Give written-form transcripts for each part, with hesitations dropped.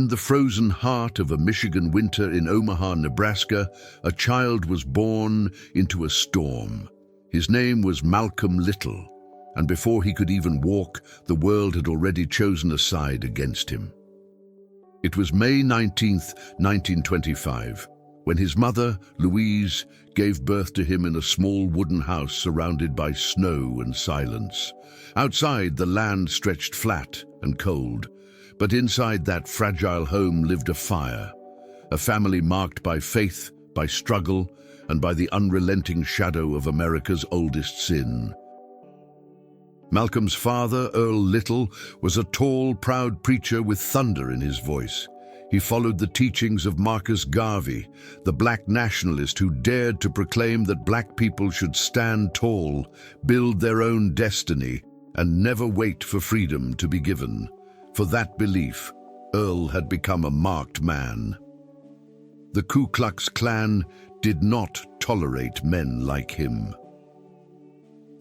In the frozen heart of a Michigan winter in Omaha, Nebraska, a child was born into a storm. His name was Malcolm Little, and before he could even walk, the world had already chosen a side against him. It was May 19th, 1925, when his mother, Louise, gave birth to him in a small wooden house surrounded by snow and silence. Outside, the land stretched flat and cold, but inside that fragile home lived a fire, a family marked by faith, by struggle, and by the unrelenting shadow of America's oldest sin. Malcolm's father, Earl Little, was a tall, proud preacher with thunder in his voice. He followed the teachings of Marcus Garvey, the black nationalist who dared to proclaim that black people should stand tall, build their own destiny, and never wait for freedom to be given. For that belief, Earl had become a marked man. The Ku Klux Klan did not tolerate men like him.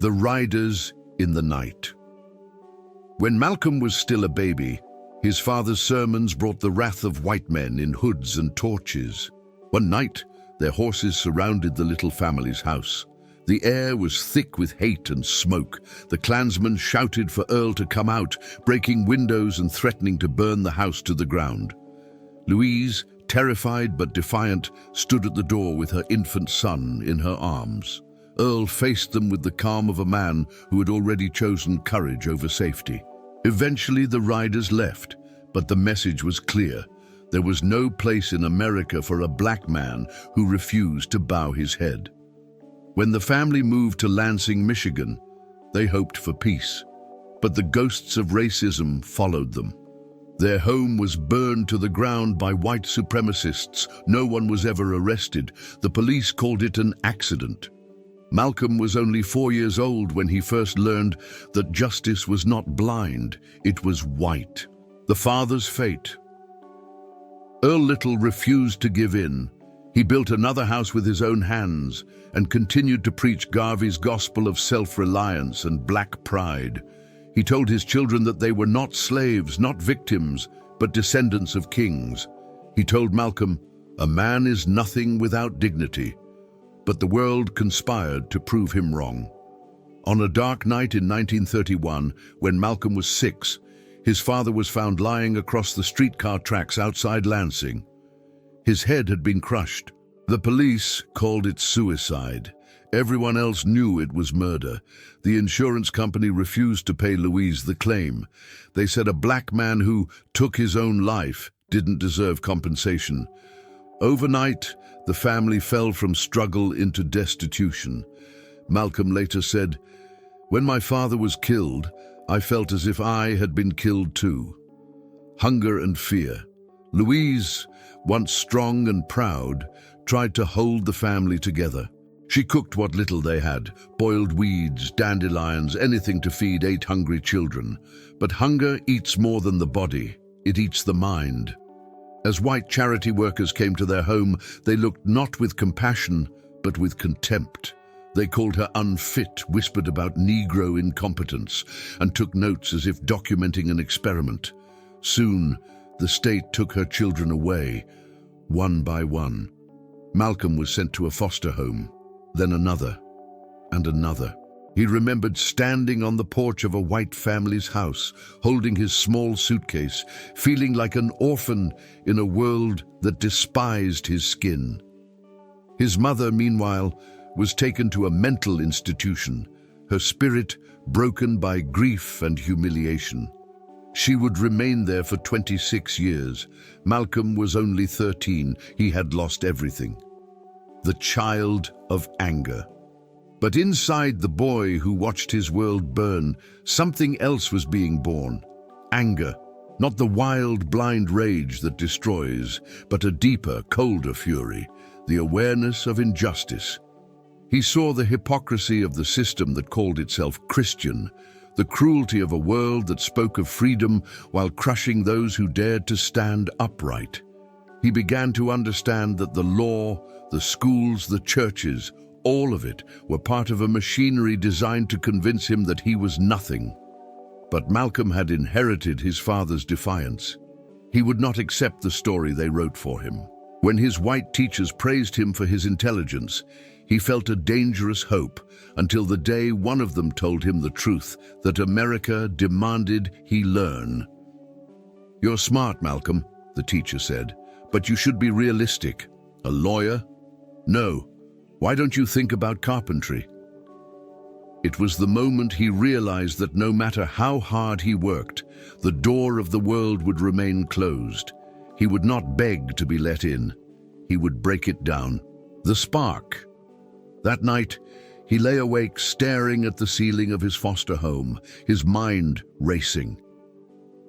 The Riders in the Night. When Malcolm was still a baby, his father's sermons brought the wrath of white men in hoods and torches. One night, their horses surrounded the little family's house. The air was thick with hate and smoke. The Klansmen shouted for Earl to come out, breaking windows and threatening to burn the house to the ground. Louise, terrified but defiant, stood at the door with her infant son in her arms. Earl faced them with the calm of a man who had already chosen courage over safety. Eventually, the riders left, but the message was clear. There was no place in America for a black man who refused to bow his head. When the family moved to Lansing, Michigan, they hoped for peace, but the ghosts of racism followed them. Their home was burned to the ground by white supremacists. No one was ever arrested. The police called it an accident. Malcolm was only 4 years old when he first learned that justice was not blind, it was white. The father's fate. Earl Little refused to give in. He built another house with his own hands and continued to preach Garvey's gospel of self-reliance and black pride. He told his children that they were not slaves, not victims, but descendants of kings. He told Malcolm, "A man is nothing without dignity." But the world conspired to prove him wrong. On a dark night in 1931, when Malcolm was 6, his father was found lying across the streetcar tracks outside Lansing. His head had been crushed. The police called it suicide. Everyone else knew it was murder. The insurance company refused to pay Louise the claim. They said a black man who took his own life didn't deserve compensation. Overnight, the family fell from struggle into destitution. Malcolm later said, "When my father was killed, I felt as if I had been killed too." Hunger and fear. Louise, once strong and proud, tried to hold the family together. She cooked what little they had, boiled weeds, dandelions, anything to feed 8 hungry children. But hunger eats more than the body, it eats the mind. As white charity workers came to their home, they looked not with compassion, but with contempt. They called her unfit, whispered about Negro incompetence, and took notes as if documenting an experiment. Soon, the state took her children away, one by one. Malcolm was sent to a foster home, then another, and another. He remembered standing on the porch of a white family's house, holding his small suitcase, feeling like an orphan in a world that despised his skin. His mother, meanwhile, was taken to a mental institution, her spirit broken by grief and humiliation. She would remain there for 26 years. Malcolm was only 13. He had lost everything. The child of anger. But inside the boy who watched his world burn, something else was being born. Anger. Not the wild, blind rage that destroys, but a deeper, colder fury. The awareness of injustice. He saw the hypocrisy of the system that called itself Christian, the cruelty of a world that spoke of freedom while crushing those who dared to stand upright. He began to understand that the law, the schools, the churches, all of it were part of a machinery designed to convince him that he was nothing. But Malcolm had inherited his father's defiance. He would not accept the story they wrote for him. When his white teachers praised him for his intelligence, he felt a dangerous hope until the day one of them told him the truth that America demanded he learn. "You're smart, Malcolm," the teacher said, "but you should be realistic. A lawyer? No. Why don't you think about carpentry?" It was the moment he realized that no matter how hard he worked, the door of the world would remain closed. He would not beg to be let in. He would break it down. The spark. That night, he lay awake staring at the ceiling of his foster home, his mind racing.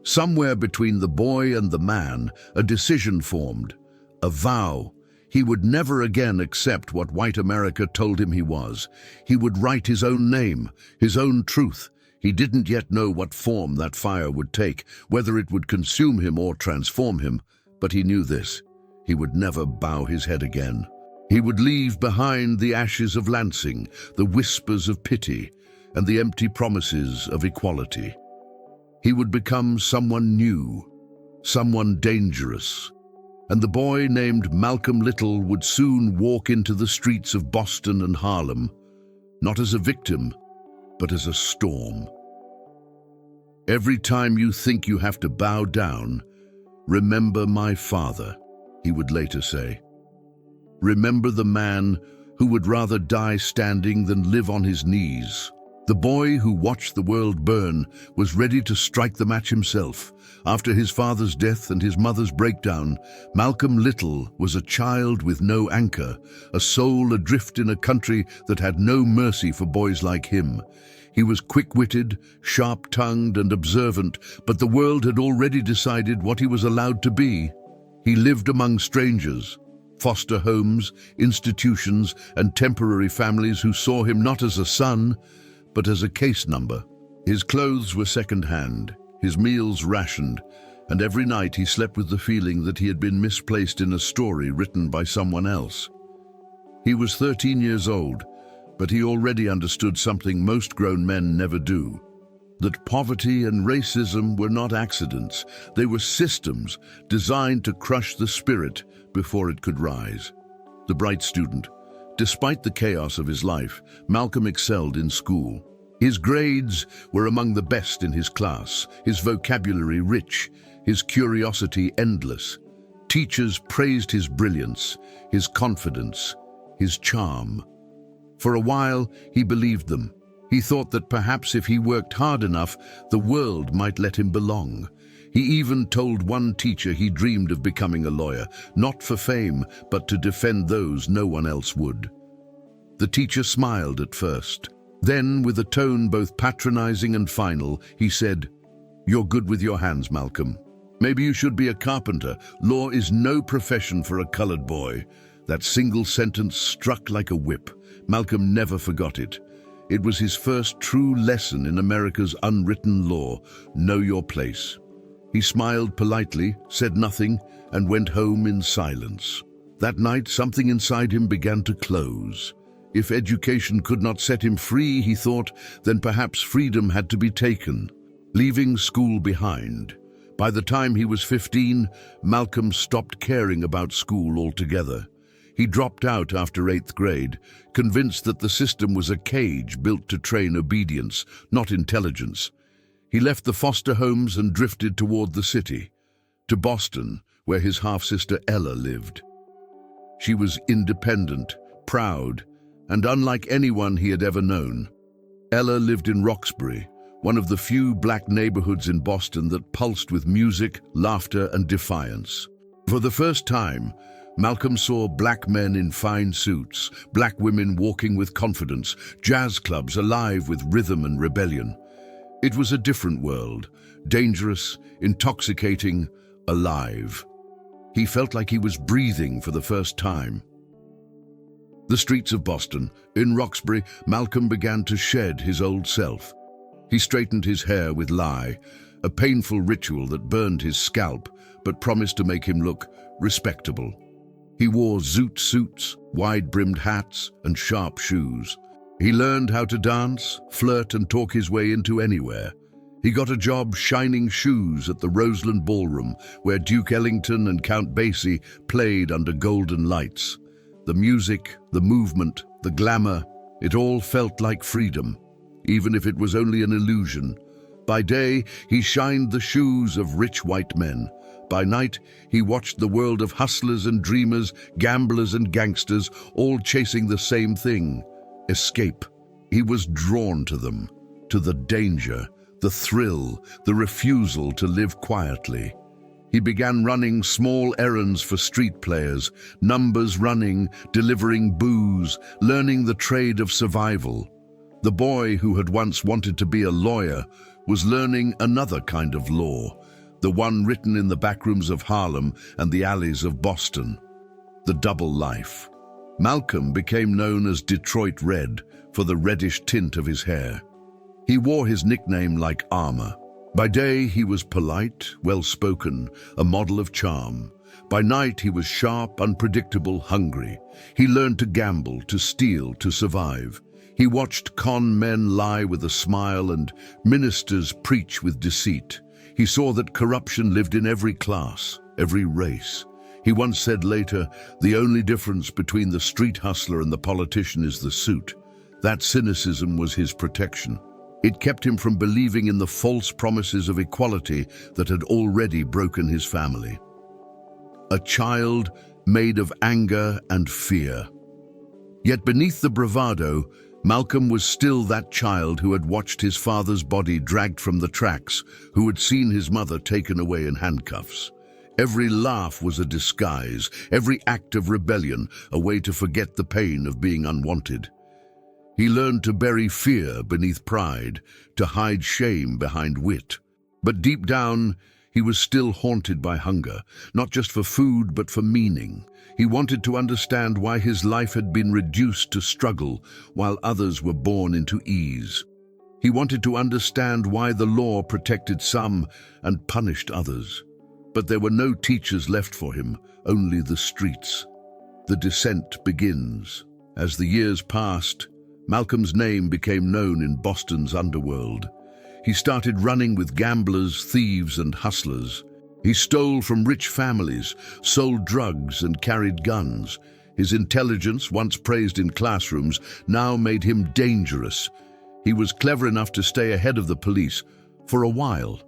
Somewhere between the boy and the man, a decision formed, a vow. He would never again accept what white America told him he was. He would write his own name, his own truth. He didn't yet know what form that fire would take, whether it would consume him or transform him, but he knew this. He would never bow his head again. He would leave behind the ashes of Lansing, the whispers of pity, and the empty promises of equality. He would become someone new, someone dangerous. And the boy named Malcolm Little would soon walk into the streets of Boston and Harlem, not as a victim, but as a storm. "Every time you think you have to bow down, remember my father," he would later say. Remember the man who would rather die standing than live on his knees. The boy who watched the world burn was ready to strike the match himself. After his father's death and his mother's breakdown, Malcolm Little was a child with no anchor, a soul adrift in a country that had no mercy for boys like him. He was quick-witted, sharp-tongued and observant, but the world had already decided what he was allowed to be. He lived among strangers, foster homes, institutions and temporary families who saw him not as a son, but as a case number. His clothes were second-hand, his meals rationed, and every night he slept with the feeling that he had been misplaced in a story written by someone else. He was 13 years old, but he already understood something most grown men never do. That poverty and racism were not accidents. They were systems designed to crush the spirit before it could rise. The bright student. Despite the chaos of his life, Malcolm excelled in school. His grades were among the best in his class, his vocabulary rich, his curiosity endless. Teachers praised his brilliance, his confidence, his charm. For a while, he believed them. He thought that perhaps if he worked hard enough, the world might let him belong. He even told one teacher he dreamed of becoming a lawyer, not for fame, but to defend those no one else would. The teacher smiled at first. Then, with a tone both patronizing and final, he said, "You're good with your hands, Malcolm. Maybe you should be a carpenter. Law is no profession for a colored boy." That single sentence struck like a whip. Malcolm never forgot it. It was his first true lesson in America's unwritten law, know your place. He smiled politely, said nothing, and went home in silence. That night, something inside him began to close. If education could not set him free, he thought, then perhaps freedom had to be taken, leaving school behind. By the time he was 15, Malcolm stopped caring about school altogether. He dropped out after 8th grade, convinced that the system was a cage built to train obedience, not intelligence. He left the foster homes and drifted toward the city, to Boston, where his half-sister Ella lived. She was independent, proud, and unlike anyone he had ever known. Ella lived in Roxbury, one of the few black neighborhoods in Boston that pulsed with music, laughter, and defiance. For the first time, Malcolm saw black men in fine suits, black women walking with confidence, jazz clubs alive with rhythm and rebellion. It was a different world, dangerous, intoxicating, alive. He felt like he was breathing for the first time. The streets of Boston, in Roxbury, Malcolm began to shed his old self. He straightened his hair with lye, a painful ritual that burned his scalp, but promised to make him look respectable. He wore zoot suits, wide-brimmed hats, and sharp shoes. He learned how to dance, flirt, and talk his way into anywhere. He got a job shining shoes at the Roseland Ballroom, where Duke Ellington and Count Basie played under golden lights. The music, the movement, the glamour, it all felt like freedom, even if it was only an illusion. By day, he shined the shoes of rich white men. By night, he watched the world of hustlers and dreamers, gamblers and gangsters, all chasing the same thing: escape. He was drawn to them, to the danger, the thrill, the refusal to live quietly. He began running small errands for street players, numbers running, delivering booze, learning the trade of survival. The boy who had once wanted to be a lawyer was learning another kind of law, the one written in the backrooms of Harlem and the alleys of Boston. The double life. Malcolm became known as Detroit Red for the reddish tint of his hair. He wore his nickname like armor. By day, he was polite, well-spoken, a model of charm. By night, he was sharp, unpredictable, hungry. He learned to gamble, to steal, to survive. He watched con men lie with a smile and ministers preach with deceit. He saw that corruption lived in every class, every race. He once said later, "The only difference between the street hustler and the politician is the suit." That cynicism was his protection. It kept him from believing in the false promises of equality that had already broken his family. A child made of anger and fear. Yet beneath the bravado, Malcolm was still that child who had watched his father's body dragged from the tracks, who had seen his mother taken away in handcuffs. Every laugh was a disguise, every act of rebellion a way to forget the pain of being unwanted. He learned to bury fear beneath pride, to hide shame behind wit. But deep down, he was still haunted by hunger, not just for food, but for meaning. He wanted to understand why his life had been reduced to struggle, while others were born into ease. He wanted to understand why the law protected some and punished others. But there were no teachers left for him, only the streets. The descent begins. As the years passed, Malcolm's name became known in Boston's underworld. He started running with gamblers, thieves, and hustlers. He stole from rich families, sold drugs, and carried guns. His intelligence, once praised in classrooms, now made him dangerous. He was clever enough to stay ahead of the police for a while.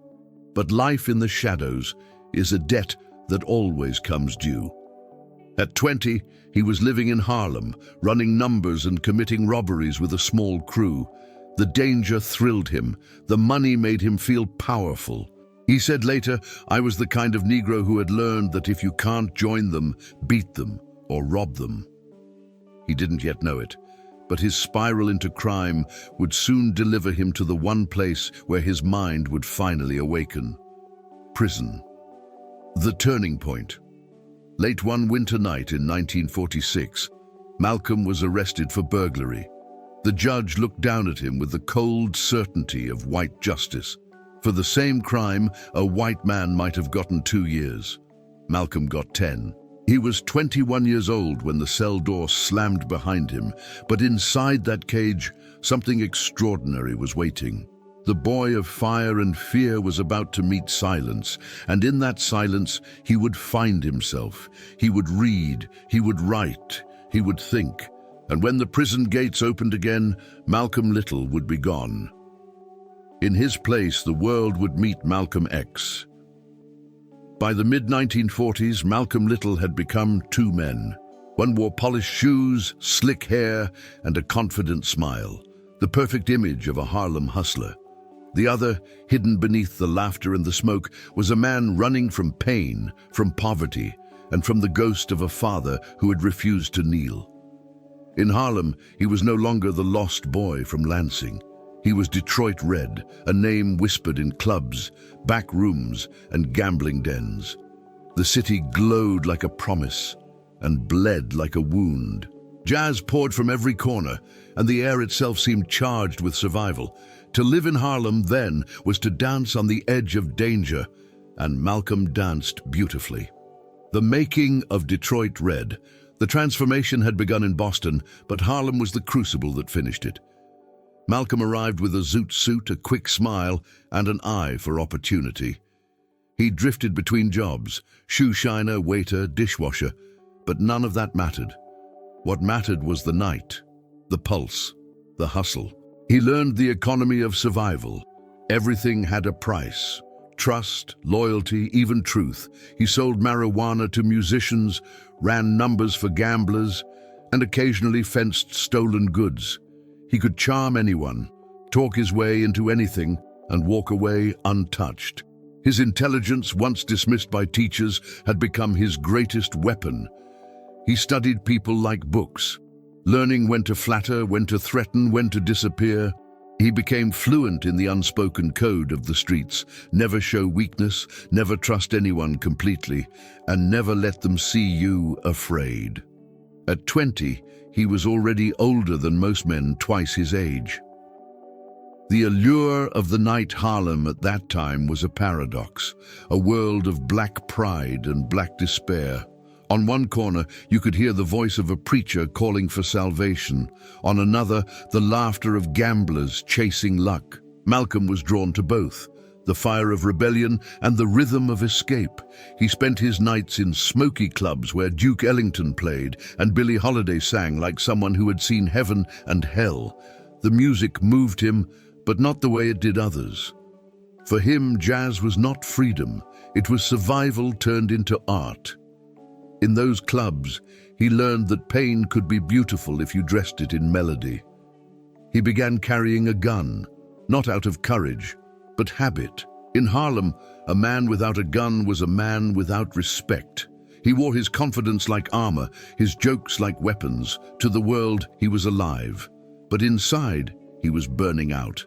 But life in the shadows is a debt that always comes due. At 20, he was living in Harlem, running numbers and committing robberies with a small crew. The danger thrilled him. The money made him feel powerful. He said later, "I was the kind of Negro who had learned that if you can't join them, beat them or rob them." He didn't yet know it, but his spiral into crime would soon deliver him to the one place where his mind would finally awaken: prison. The turning point. Late one winter night in 1946, Malcolm was arrested for burglary. The judge looked down at him with the cold certainty of white justice. For the same crime, a white man might have gotten 2 years. Malcolm got 10. He was 21 years old when the cell door slammed behind him, but inside that cage, something extraordinary was waiting. The boy of fire and fear was about to meet silence, and in that silence, he would find himself. He would read, he would write, he would think. And when the prison gates opened again, Malcolm Little would be gone. In his place, the world would meet Malcolm X. By the mid-1940s, Malcolm Little had become two men. One wore polished shoes, slick hair, and a confident smile, the perfect image of a Harlem hustler. The other, hidden beneath the laughter and the smoke, was a man running from pain, from poverty, and from the ghost of a father who had refused to kneel. In Harlem, he was no longer the lost boy from Lansing. He was Detroit Red, a name whispered in clubs, back rooms, and gambling dens. The city glowed like a promise and bled like a wound. Jazz poured from every corner, and the air itself seemed charged with survival. To live in Harlem then was to dance on the edge of danger, and Malcolm danced beautifully. The making of Detroit Red. The transformation had begun in Boston, but Harlem was the crucible that finished it. Malcolm arrived with a zoot suit, a quick smile, and an eye for opportunity. He drifted between jobs, shoe shiner, waiter, dishwasher, but none of that mattered. What mattered was the night, the pulse, the hustle. He learned the economy of survival. Everything had a price. Trust, loyalty, even truth. He sold marijuana to musicians, ran numbers for gamblers, and occasionally fenced stolen goods. He could charm anyone, talk his way into anything, and walk away untouched. His intelligence, once dismissed by teachers, had become his greatest weapon. He studied people like books, learning when to flatter, when to threaten, when to disappear. He became fluent in the unspoken code of the streets. Never show weakness, never trust anyone completely, and never let them see you afraid. At 20, he was already older than most men, twice his age. The allure of the night Harlem at that time was a paradox, a world of black pride and black despair. On one corner, you could hear the voice of a preacher calling for salvation. On another, the laughter of gamblers chasing luck. Malcolm was drawn to both, the fire of rebellion and the rhythm of escape. He spent his nights in smoky clubs where Duke Ellington played and Billie Holiday sang like someone who had seen heaven and hell. The music moved him, but not the way it did others. For him, jazz was not freedom. It was survival turned into art. In those clubs, he learned that pain could be beautiful if you dressed it in melody. He began carrying a gun, not out of courage, but habit. In Harlem, a man without a gun was a man without respect. He wore his confidence like armor, his jokes like weapons. To the world, he was alive. But inside, he was burning out.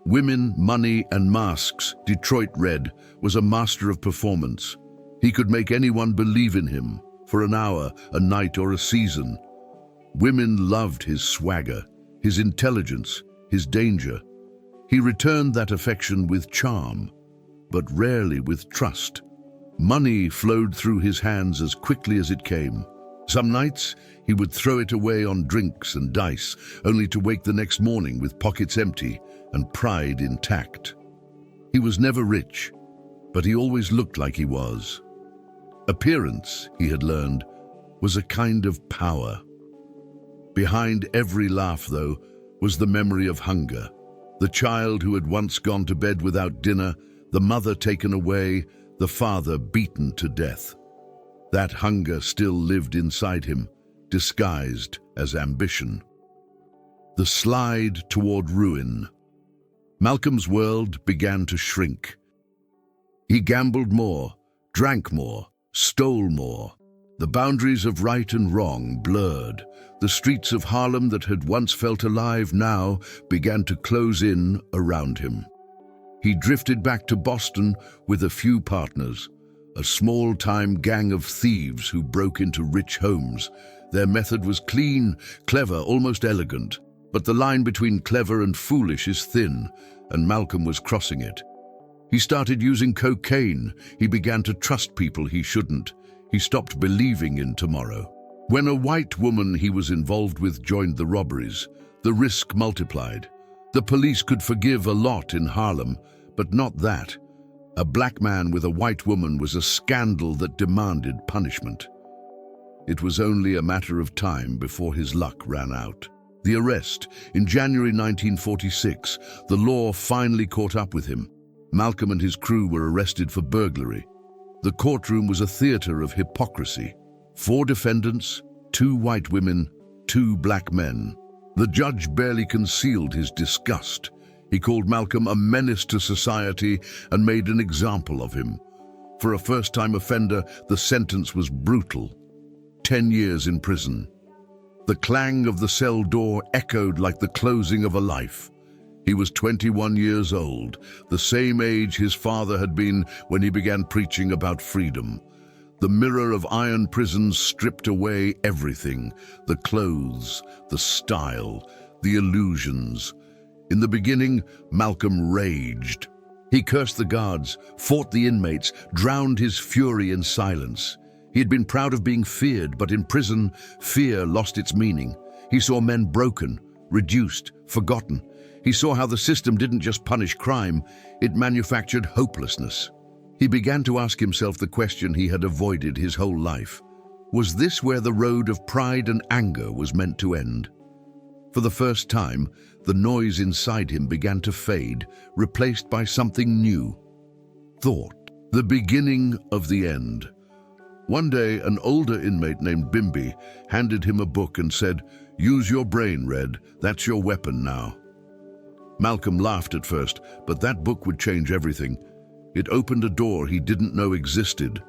Women, money, and masks, Detroit Red, was a master of performance. He could make anyone believe in him, for an hour, a night, or a season. Women loved his swagger, his intelligence, his danger. He returned that affection with charm, but rarely with trust. Money flowed through his hands as quickly as it came. Some nights, he would throw it away on drinks and dice, only to wake the next morning with pockets empty and pride intact. He was never rich, but he always looked like he was. Appearance, he had learned, was a kind of power. Behind every laugh, though, was the memory of hunger. The child who had once gone to bed without dinner, the mother taken away, the father beaten to death. That hunger still lived inside him, disguised as ambition. The slide toward ruin. Malcolm's world began to shrink. He gambled more, drank more, stole more. The boundaries of right and wrong blurred. The streets of Harlem that had once felt alive now began to close in around him. He drifted back to Boston with a few partners, a small-time gang of thieves who broke into rich homes. Their method was clean, clever, almost elegant. But the line between clever and foolish is thin, and Malcolm was crossing it. He started using cocaine. He began to trust people he shouldn't. He stopped believing in tomorrow. When a white woman he was involved with joined the robberies, the risk multiplied. The police could forgive a lot in Harlem, but not that. A black man with a white woman was a scandal that demanded punishment. It was only a matter of time before his luck ran out. The arrest, in January 1946, the law finally caught up with him. Malcolm and his crew were arrested for burglary. The courtroom was a theater of hypocrisy. 4 defendants, 2 white women, 2 black men. The judge barely concealed his disgust. He called Malcolm a menace to society and made an example of him. For a first-time offender, the sentence was brutal. 10 years in prison. The clang of the cell door echoed like the closing of a life. He was 21 years old, the same age his father had been when he began preaching about freedom. The mirror of iron prisons stripped away everything, the clothes, the style, the illusions. In the beginning, Malcolm raged. He cursed the guards, fought the inmates, drowned his fury in silence. He had been proud of being feared, but in prison, fear lost its meaning. He saw men broken, reduced, forgotten. He saw how the system didn't just punish crime, it manufactured hopelessness. He began to ask himself the question he had avoided his whole life. Was this where the road of pride and anger was meant to end? For the first time, the noise inside him began to fade, replaced by something new. Thought. The beginning of the end. One day, an older inmate named Bimbi handed him a book and said, "Use your brain, Red. That's your weapon now." Malcolm laughed at first, but that book would change everything. It opened a door he didn't know existed.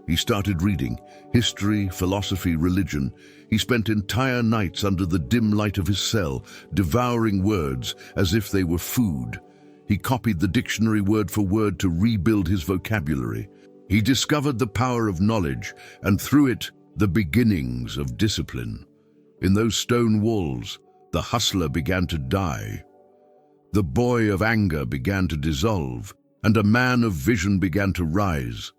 He started reading history, philosophy, religion. He spent entire nights under the dim light of his cell, devouring words as if they were food. He copied the dictionary word for word to rebuild his vocabulary. He discovered the power of knowledge, and through it, the beginnings of discipline. In those stone walls, the hustler began to die. The boy of anger began to dissolve, and a man of vision began to rise.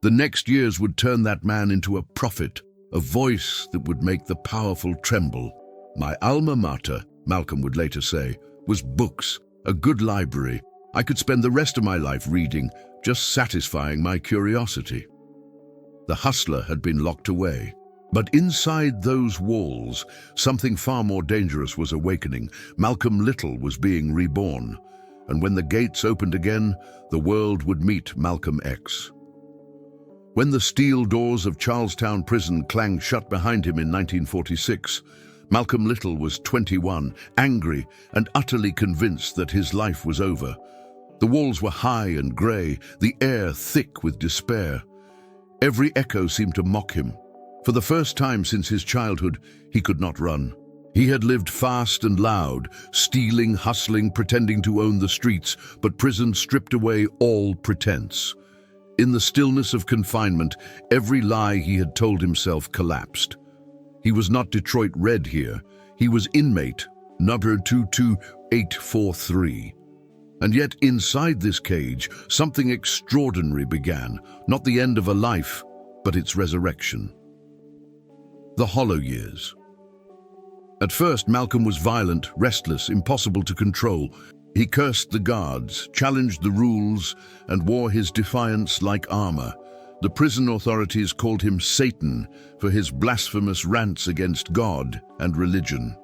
The next years would turn that man into a prophet, a voice that would make the powerful tremble. My alma mater, Malcolm would later say, was books, a good library. I could spend the rest of my life reading, just satisfying my curiosity. The hustler had been locked away. But inside those walls, something far more dangerous was awakening. Malcolm Little was being reborn. And when the gates opened again, the world would meet Malcolm X. When the steel doors of Charlestown prison clanged shut behind him in 1946, Malcolm Little was 21, angry and utterly convinced that his life was over. The walls were high and grey, the air thick with despair. Every echo seemed to mock him. For the first time since his childhood, he could not run. He had lived fast and loud, stealing, hustling, pretending to own the streets, but prison stripped away all pretense. In the stillness of confinement, every lie he had told himself collapsed. He was not Detroit Red here. He was inmate, number 22843. And yet inside this cage, something extraordinary began, not the end of a life, but its resurrection. The hollow years. At first, Malcolm was violent, restless, impossible to control. He cursed the guards, challenged the rules, and wore his defiance like armor. The prison authorities called him Satan for his blasphemous rants against God and religion.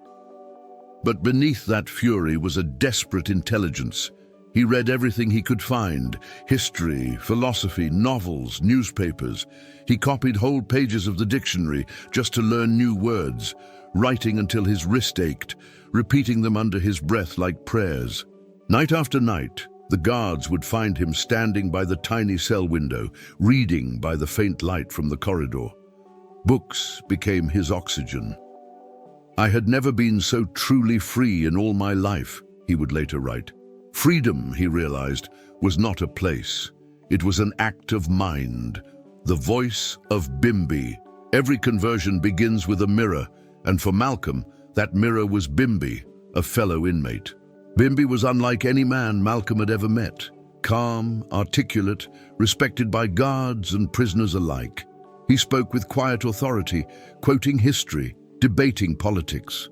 But beneath that fury was a desperate intelligence. He read everything he could find: history, philosophy, novels, newspapers. He copied whole pages of the dictionary just to learn new words, writing until his wrist ached, repeating them under his breath like prayers. Night after night, the guards would find him standing by the tiny cell window, reading by the faint light from the corridor. Books became his oxygen. "I had never been so truly free in all my life," he would later write. Freedom, he realized, was not a place. It was an act of mind. The voice of Bimbi. Every conversion begins with a mirror, and for Malcolm, that mirror was Bimbi, a fellow inmate. Bimbi was unlike any man Malcolm had ever met. Calm, articulate, respected by guards and prisoners alike. He spoke with quiet authority, quoting history, debating politics.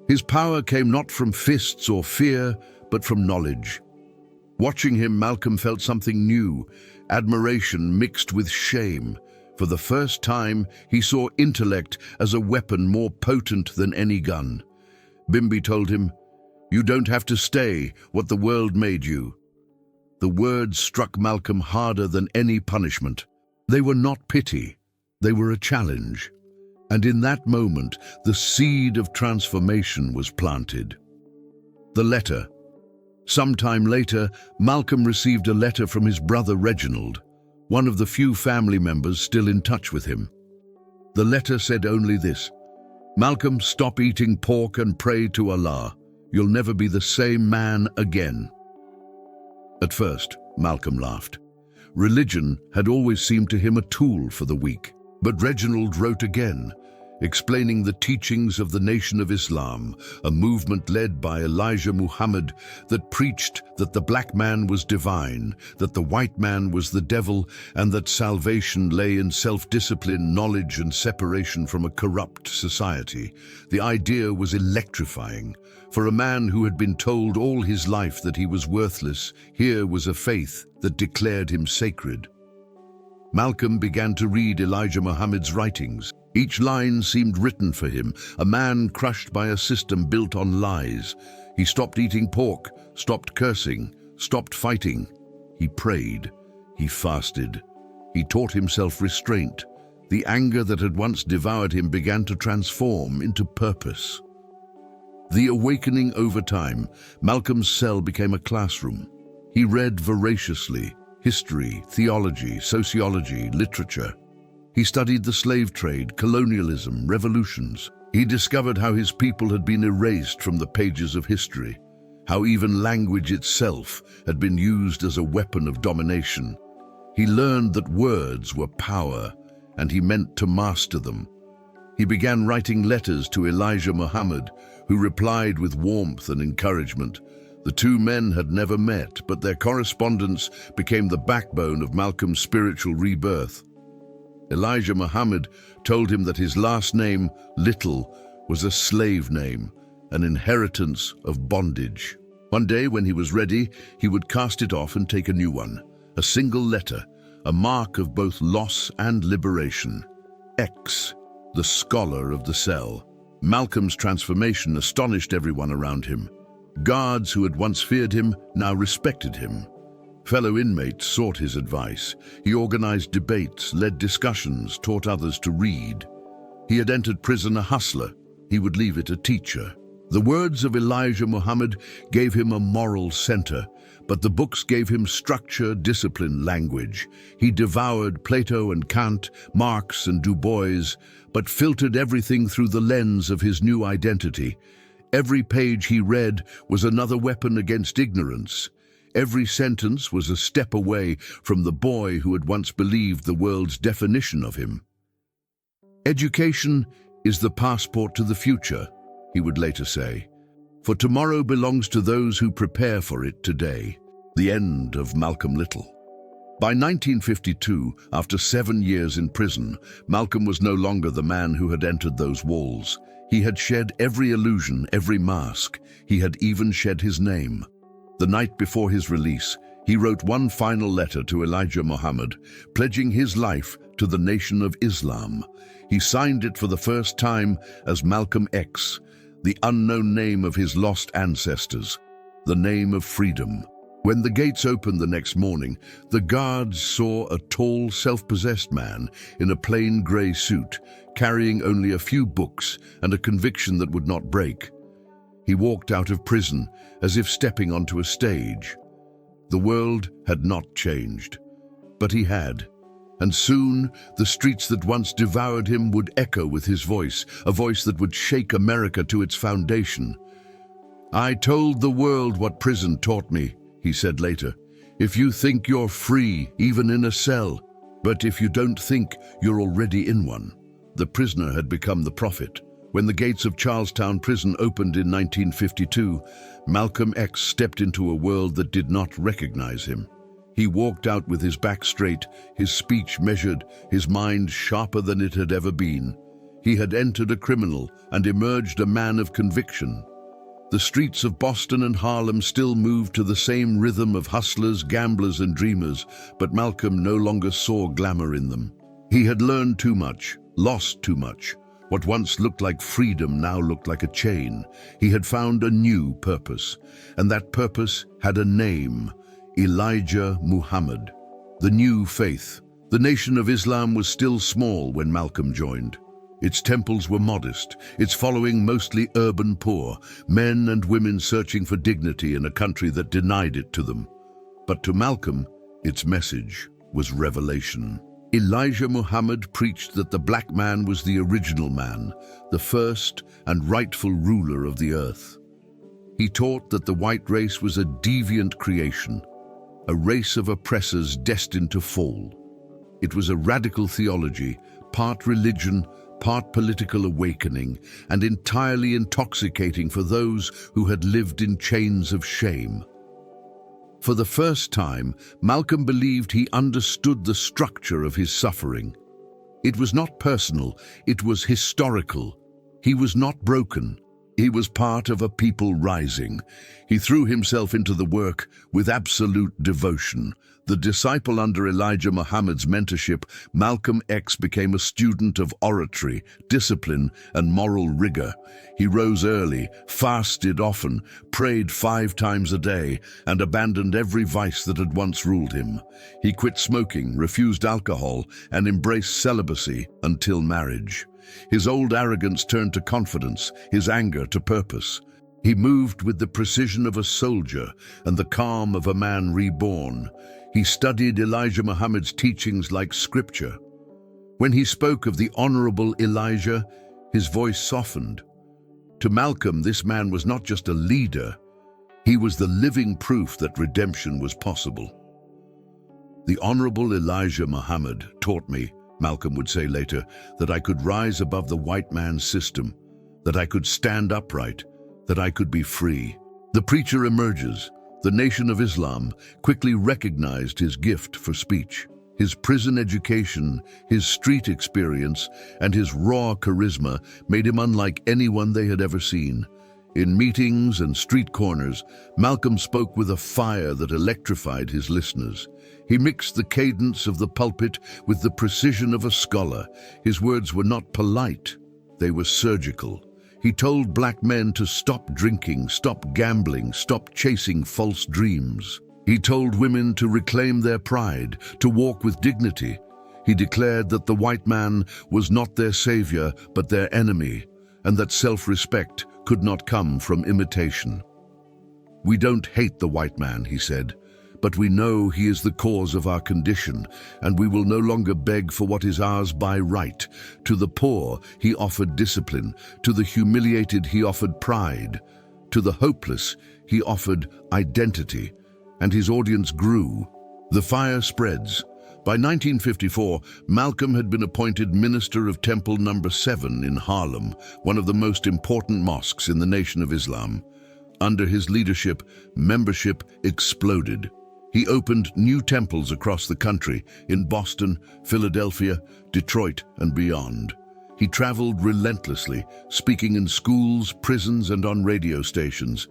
His power came not from fists or fear, but from knowledge. Watching him, Malcolm felt something new, admiration mixed with shame. For the first time, he saw intellect as a weapon more potent than any gun. Bimbi told him, "You don't have to stay what the world made you." The words struck Malcolm harder than any punishment. They were not pity, they were a challenge. And in that moment, the seed of transformation was planted. The letter. Sometime later, Malcolm received a letter from his brother Reginald, one of the few family members still in touch with him. The letter said only this: "Malcolm, stop eating pork and pray to Allah. You'll never be the same man again." At first, Malcolm laughed. Religion had always seemed to him a tool for the weak. But Reginald wrote again. explaining the teachings of the Nation of Islam, a movement led by Elijah Muhammad that preached that the black man was divine, that the white man was the devil, and that salvation lay in self-discipline, knowledge, and separation from a corrupt society. The idea was electrifying. For a man who had been told all his life that he was worthless, here was a faith that declared him sacred. Malcolm began to read Elijah Muhammad's writings. Each line seemed written for him, a man crushed by a system built on lies. He stopped eating pork, stopped cursing, stopped fighting. He prayed. He fasted. He taught himself restraint. The anger that had once devoured him began to transform into purpose. The awakening over time, Malcolm's cell became a classroom. He read voraciously, history, theology, sociology, literature. He studied the slave trade, colonialism, revolutions. He discovered how his people had been erased from the pages of history, how even language itself had been used as a weapon of domination. He learned that words were power, and he meant to master them. He began writing letters to Elijah Muhammad, who replied with warmth and encouragement. The two men had never met, but their correspondence became the backbone of Malcolm's spiritual rebirth. Elijah Muhammad told him that his last name, Little, was a slave name, an inheritance of bondage. One day, when he was ready, he would cast it off and take a new one, a single letter, a mark of both loss and liberation. X, the scholar of the cell. Malcolm's transformation astonished everyone around him. Guards who had once feared him now respected him. Fellow inmates sought his advice. He organized debates, led discussions, taught others to read. He had entered prison a hustler. He would leave it a teacher. The words of Elijah Muhammad gave him a moral center, but the books gave him structure, discipline, language. He devoured Plato and Kant, Marx and Du Bois, but filtered everything through the lens of his new identity. Every page he read was another weapon against ignorance. Every sentence was a step away from the boy who had once believed the world's definition of him. Education is the passport to the future, he would later say, for tomorrow belongs to those who prepare for it today. The end of Malcolm Little. By 1952, after 7 years in prison, Malcolm was no longer the man who had entered those walls. He had shed every illusion, every mask. He had even shed his name. The night before his release, he wrote one final letter to Elijah Muhammad, pledging his life to the Nation of Islam. He signed it for the first time as Malcolm X, the unknown name of his lost ancestors, the name of freedom. When the gates opened the next morning, the guards saw a tall, self-possessed man in a plain grey suit, carrying only a few books and a conviction that would not break. He walked out of prison as if stepping onto a stage. The world had not changed, but he had. And soon, the streets that once devoured him would echo with his voice, a voice that would shake America to its foundation. "I told the world what prison taught me," he said later. "If you think you're free, even in a cell, but if you don't think, you're already in one." The prisoner had become the prophet. When the gates of Charlestown prison opened in 1952, Malcolm X stepped into a world that did not recognize him. He walked out with his back straight, his speech measured, his mind sharper than it had ever been. He had entered a criminal and emerged a man of conviction. The streets of Boston and Harlem still moved to the same rhythm of hustlers, gamblers, and dreamers, but Malcolm no longer saw glamour in them. He had learned too much, lost too much. What once looked like freedom now looked like a chain. He had found a new purpose, and that purpose had a name: Elijah Muhammad. The new faith. The Nation of Islam was still small when Malcolm joined. Its temples were modest, its following mostly urban poor, men and women searching for dignity in a country that denied it to them. But to Malcolm, its message was revelation. Elijah Muhammad preached that the black man was the original man, the first and rightful ruler of the earth. He taught that the white race was a deviant creation, a race of oppressors destined to fall. It was a radical theology, part religion, part political awakening, and entirely intoxicating for those who had lived in chains of shame. For the first time, Malcolm believed he understood the structure of his suffering. It was not personal, it was historical. He was not broken. He was part of a people rising. He threw himself into the work with absolute devotion. The disciple under Elijah Muhammad's mentorship, Malcolm X became a student of oratory, discipline, and moral rigor. He rose early, fasted often, prayed 5 times a day, and abandoned every vice that had once ruled him. He quit smoking, refused alcohol, and embraced celibacy until marriage. His old arrogance turned to confidence, his anger to purpose. He moved with the precision of a soldier and the calm of a man reborn. He studied Elijah Muhammad's teachings like scripture. When he spoke of the honorable Elijah, his voice softened. To Malcolm, this man was not just a leader, he was the living proof that redemption was possible. The honorable Elijah Muhammad taught me, Malcolm would say later, that I could rise above the white man's system, that I could stand upright, that I could be free. The preacher emerges. The Nation of Islam quickly recognized his gift for speech. His prison education, his street experience, and his raw charisma made him unlike anyone they had ever seen. In meetings and street corners, Malcolm spoke with a fire that electrified his listeners. He mixed the cadence of the pulpit with the precision of a scholar. His words were not polite, they were surgical. He told black men to stop drinking, stop gambling, stop chasing false dreams. He told women to reclaim their pride, to walk with dignity. He declared that the white man was not their savior, but their enemy, and that self-respect could not come from imitation. We don't hate the white man, he said, but we know he is the cause of our condition, and we will no longer beg for what is ours by right. To the poor, he offered discipline. To the humiliated, he offered pride. To the hopeless, he offered identity. And his audience grew. The fire spreads. By 1954, Malcolm had been appointed minister of Temple No. 7 in Harlem, one of the most important mosques in the Nation of Islam. Under his leadership, membership exploded. He opened new temples across the country, in Boston, Philadelphia, Detroit, and beyond. He traveled relentlessly, speaking in schools, prisons, and on radio stations.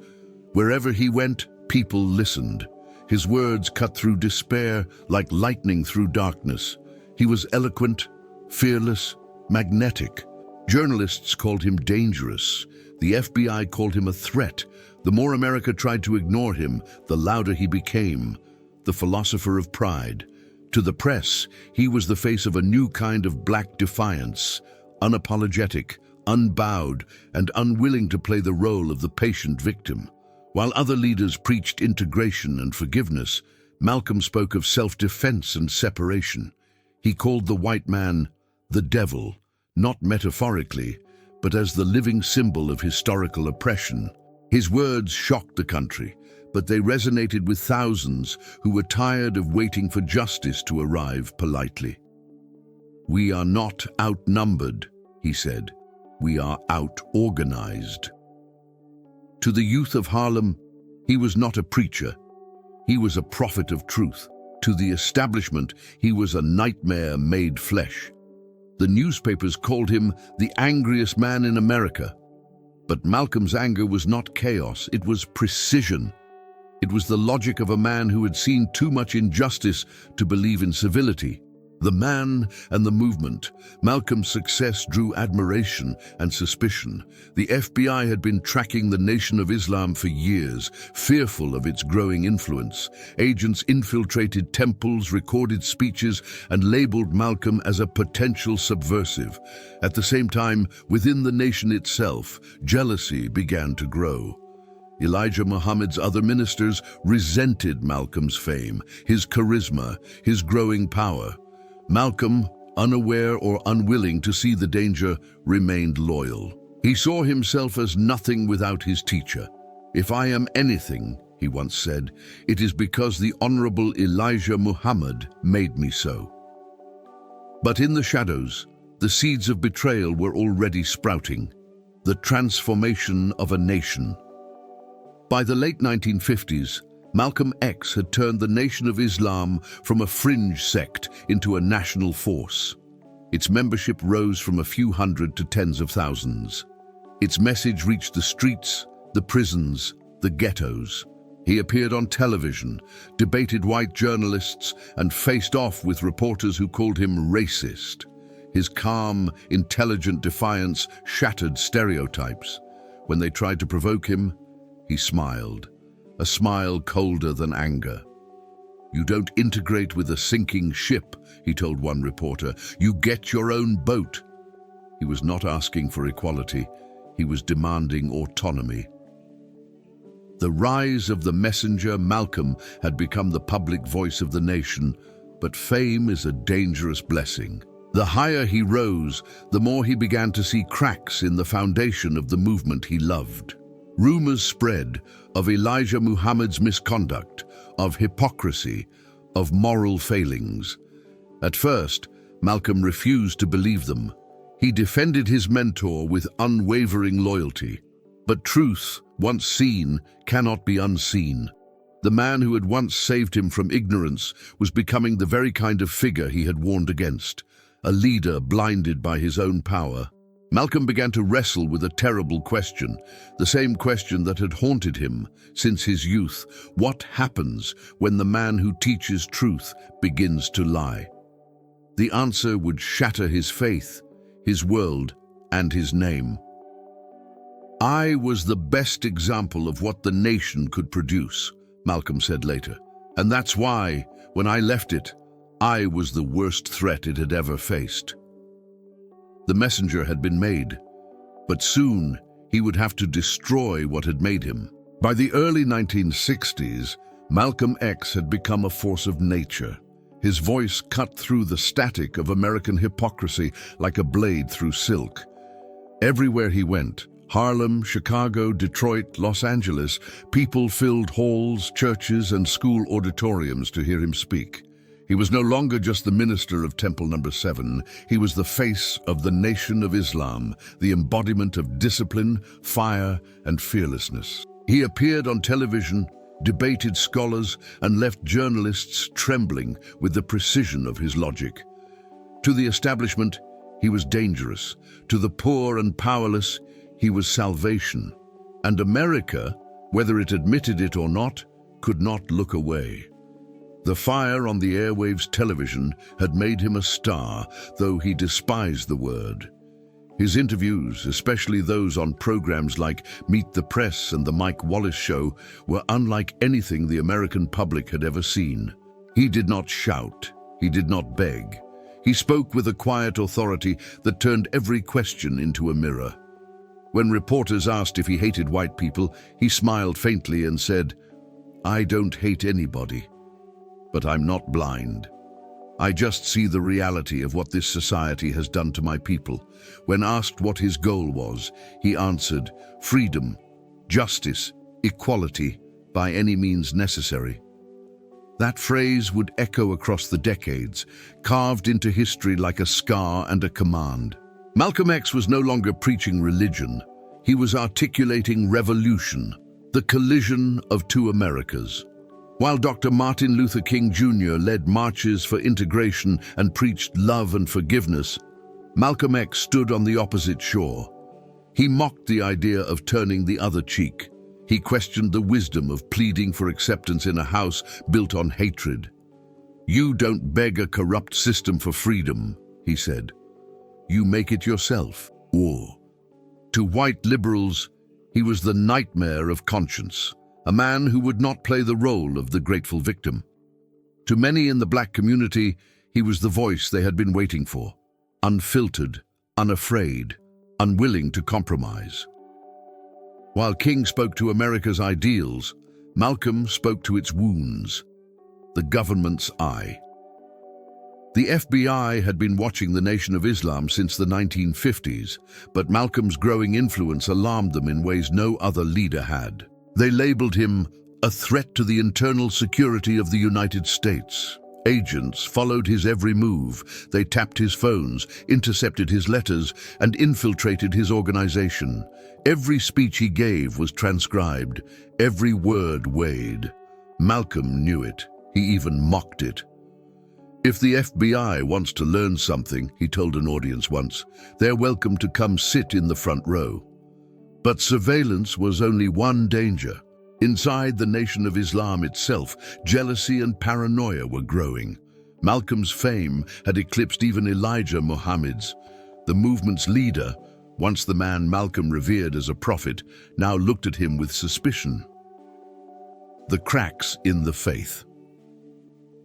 Wherever he went, people listened. His words cut through despair like lightning through darkness. He was eloquent, fearless, magnetic. Journalists called him dangerous. The FBI called him a threat. The more America tried to ignore him, the louder he became. The philosopher of pride. To the press, he was the face of a new kind of black defiance, unapologetic, unbowed, and unwilling to play the role of the patient victim. While other leaders preached integration and forgiveness, Malcolm spoke of self-defense and separation. He called the white man the devil, not metaphorically, but as the living symbol of historical oppression. His words shocked the country, but they resonated with thousands who were tired of waiting for justice to arrive politely. "We are not outnumbered," he said. "We are out-organized." To the youth of Harlem, he was not a preacher. He was a prophet of truth. To the establishment, he was a nightmare made flesh. The newspapers called him the angriest man in America. But Malcolm's anger was not chaos, it was precision. It was the logic of a man who had seen too much injustice to believe in civility. The man and the movement. Malcolm's success drew admiration and suspicion. The FBI had been tracking the Nation of Islam for years, fearful of its growing influence. Agents infiltrated temples, recorded speeches, and labeled Malcolm as a potential subversive. At the same time, within the nation itself, jealousy began to grow. Elijah Muhammad's other ministers resented Malcolm's fame, his charisma, his growing power. Malcolm, unaware or unwilling to see the danger, remained loyal. He saw himself as nothing without his teacher. "If I am anything," he once said, "it is because the Honorable Elijah Muhammad made me so." But in the shadows, The seeds of betrayal were already sprouting. The transformation of a nation. By the late 1950s, Malcolm X had turned the Nation of Islam from a fringe sect into a national force. Its membership rose from a few hundred to tens of thousands. Its message reached the streets, the prisons, the ghettos. He appeared on television, debated white journalists, and faced off with reporters who called him racist. His calm, intelligent defiance shattered stereotypes. When they tried to provoke him, he smiled, a smile colder than anger. "You don't integrate with a sinking ship," he told one reporter. "You get your own boat." He was not asking for equality. He was demanding autonomy. The rise of the messenger, Malcolm, had become the public voice of the nation, but fame is a dangerous blessing. The higher he rose, the more he began to see cracks in the foundation of the movement he loved. Rumors spread of Elijah Muhammad's misconduct, of hypocrisy, of moral failings. At first, Malcolm refused to believe them. He defended his mentor with unwavering loyalty. But truth, once seen, cannot be unseen. The man who had once saved him from ignorance was becoming the very kind of figure he had warned against, a leader blinded by his own power. Malcolm began to wrestle with a terrible question, the same question that had haunted him since his youth. What happens when the man who teaches truth begins to lie? The answer would shatter his faith, his world, and his name. "I was the best example of what the nation could produce," Malcolm said later. "And that's why, when I left it, I was the worst threat it had ever faced." The messenger had been made, but soon he would have to destroy what had made him. By the early 1960s, Malcolm X had become a force of nature. His voice cut through the static of American hypocrisy like a blade through silk. Everywhere he went, Harlem, Chicago, Detroit, Los Angeles, people filled halls, churches, and school auditoriums to hear him speak. He was no longer just the minister of Temple Number 7. He was the face of the Nation of Islam, the embodiment of discipline, fire, and fearlessness. He appeared on television, debated scholars, and left journalists trembling with the precision of his logic. To the establishment, he was dangerous. To the poor and powerless, he was salvation. And America, whether it admitted it or not, could not look away. The fire on the airwaves television had made him a star, though he despised the word. His interviews, especially those on programs like Meet the Press and The Mike Wallace Show, were unlike anything the American public had ever seen. He did not shout. He did not beg. He spoke with a quiet authority that turned every question into a mirror. When reporters asked if he hated white people, he smiled faintly and said, "I don't hate anybody. But I'm not blind. I just see the reality of what this society has done to my people." When asked what his goal was, he answered, "Freedom, justice, equality, by any means necessary." That phrase would echo across the decades, carved into history like a scar and a command. Malcolm X was no longer preaching religion. He was articulating revolution, the collision of two Americas. While Dr. Martin Luther King Jr. led marches for integration and preached love and forgiveness, Malcolm X stood on the opposite shore. He mocked the idea of turning the other cheek. He questioned the wisdom of pleading for acceptance in a house built on hatred. "You don't beg a corrupt system for freedom," he said. "You make it yourself." Or, to white liberals, he was the nightmare of conscience. A man who would not play the role of the grateful victim. To many in the black community, he was the voice they had been waiting for. Unfiltered, unafraid, unwilling to compromise. While King spoke to America's ideals, Malcolm spoke to its wounds. The government's eye. The FBI had been watching the Nation of Islam since the 1950s, but Malcolm's growing influence alarmed them in ways no other leader had. They labeled him a threat to the internal security of the United States. Agents followed his every move. They tapped his phones, intercepted his letters, and infiltrated his organization. Every speech he gave was transcribed, every word weighed. Malcolm knew it. He even mocked it. "If the FBI wants to learn something," he told an audience once, "they're welcome to come sit in the front row." But surveillance was only one danger. Inside the Nation of Islam itself, jealousy and paranoia were growing. Malcolm's fame had eclipsed even Elijah Muhammad's. The movement's leader, once the man Malcolm revered as a prophet, now looked at him with suspicion. The cracks in the faith.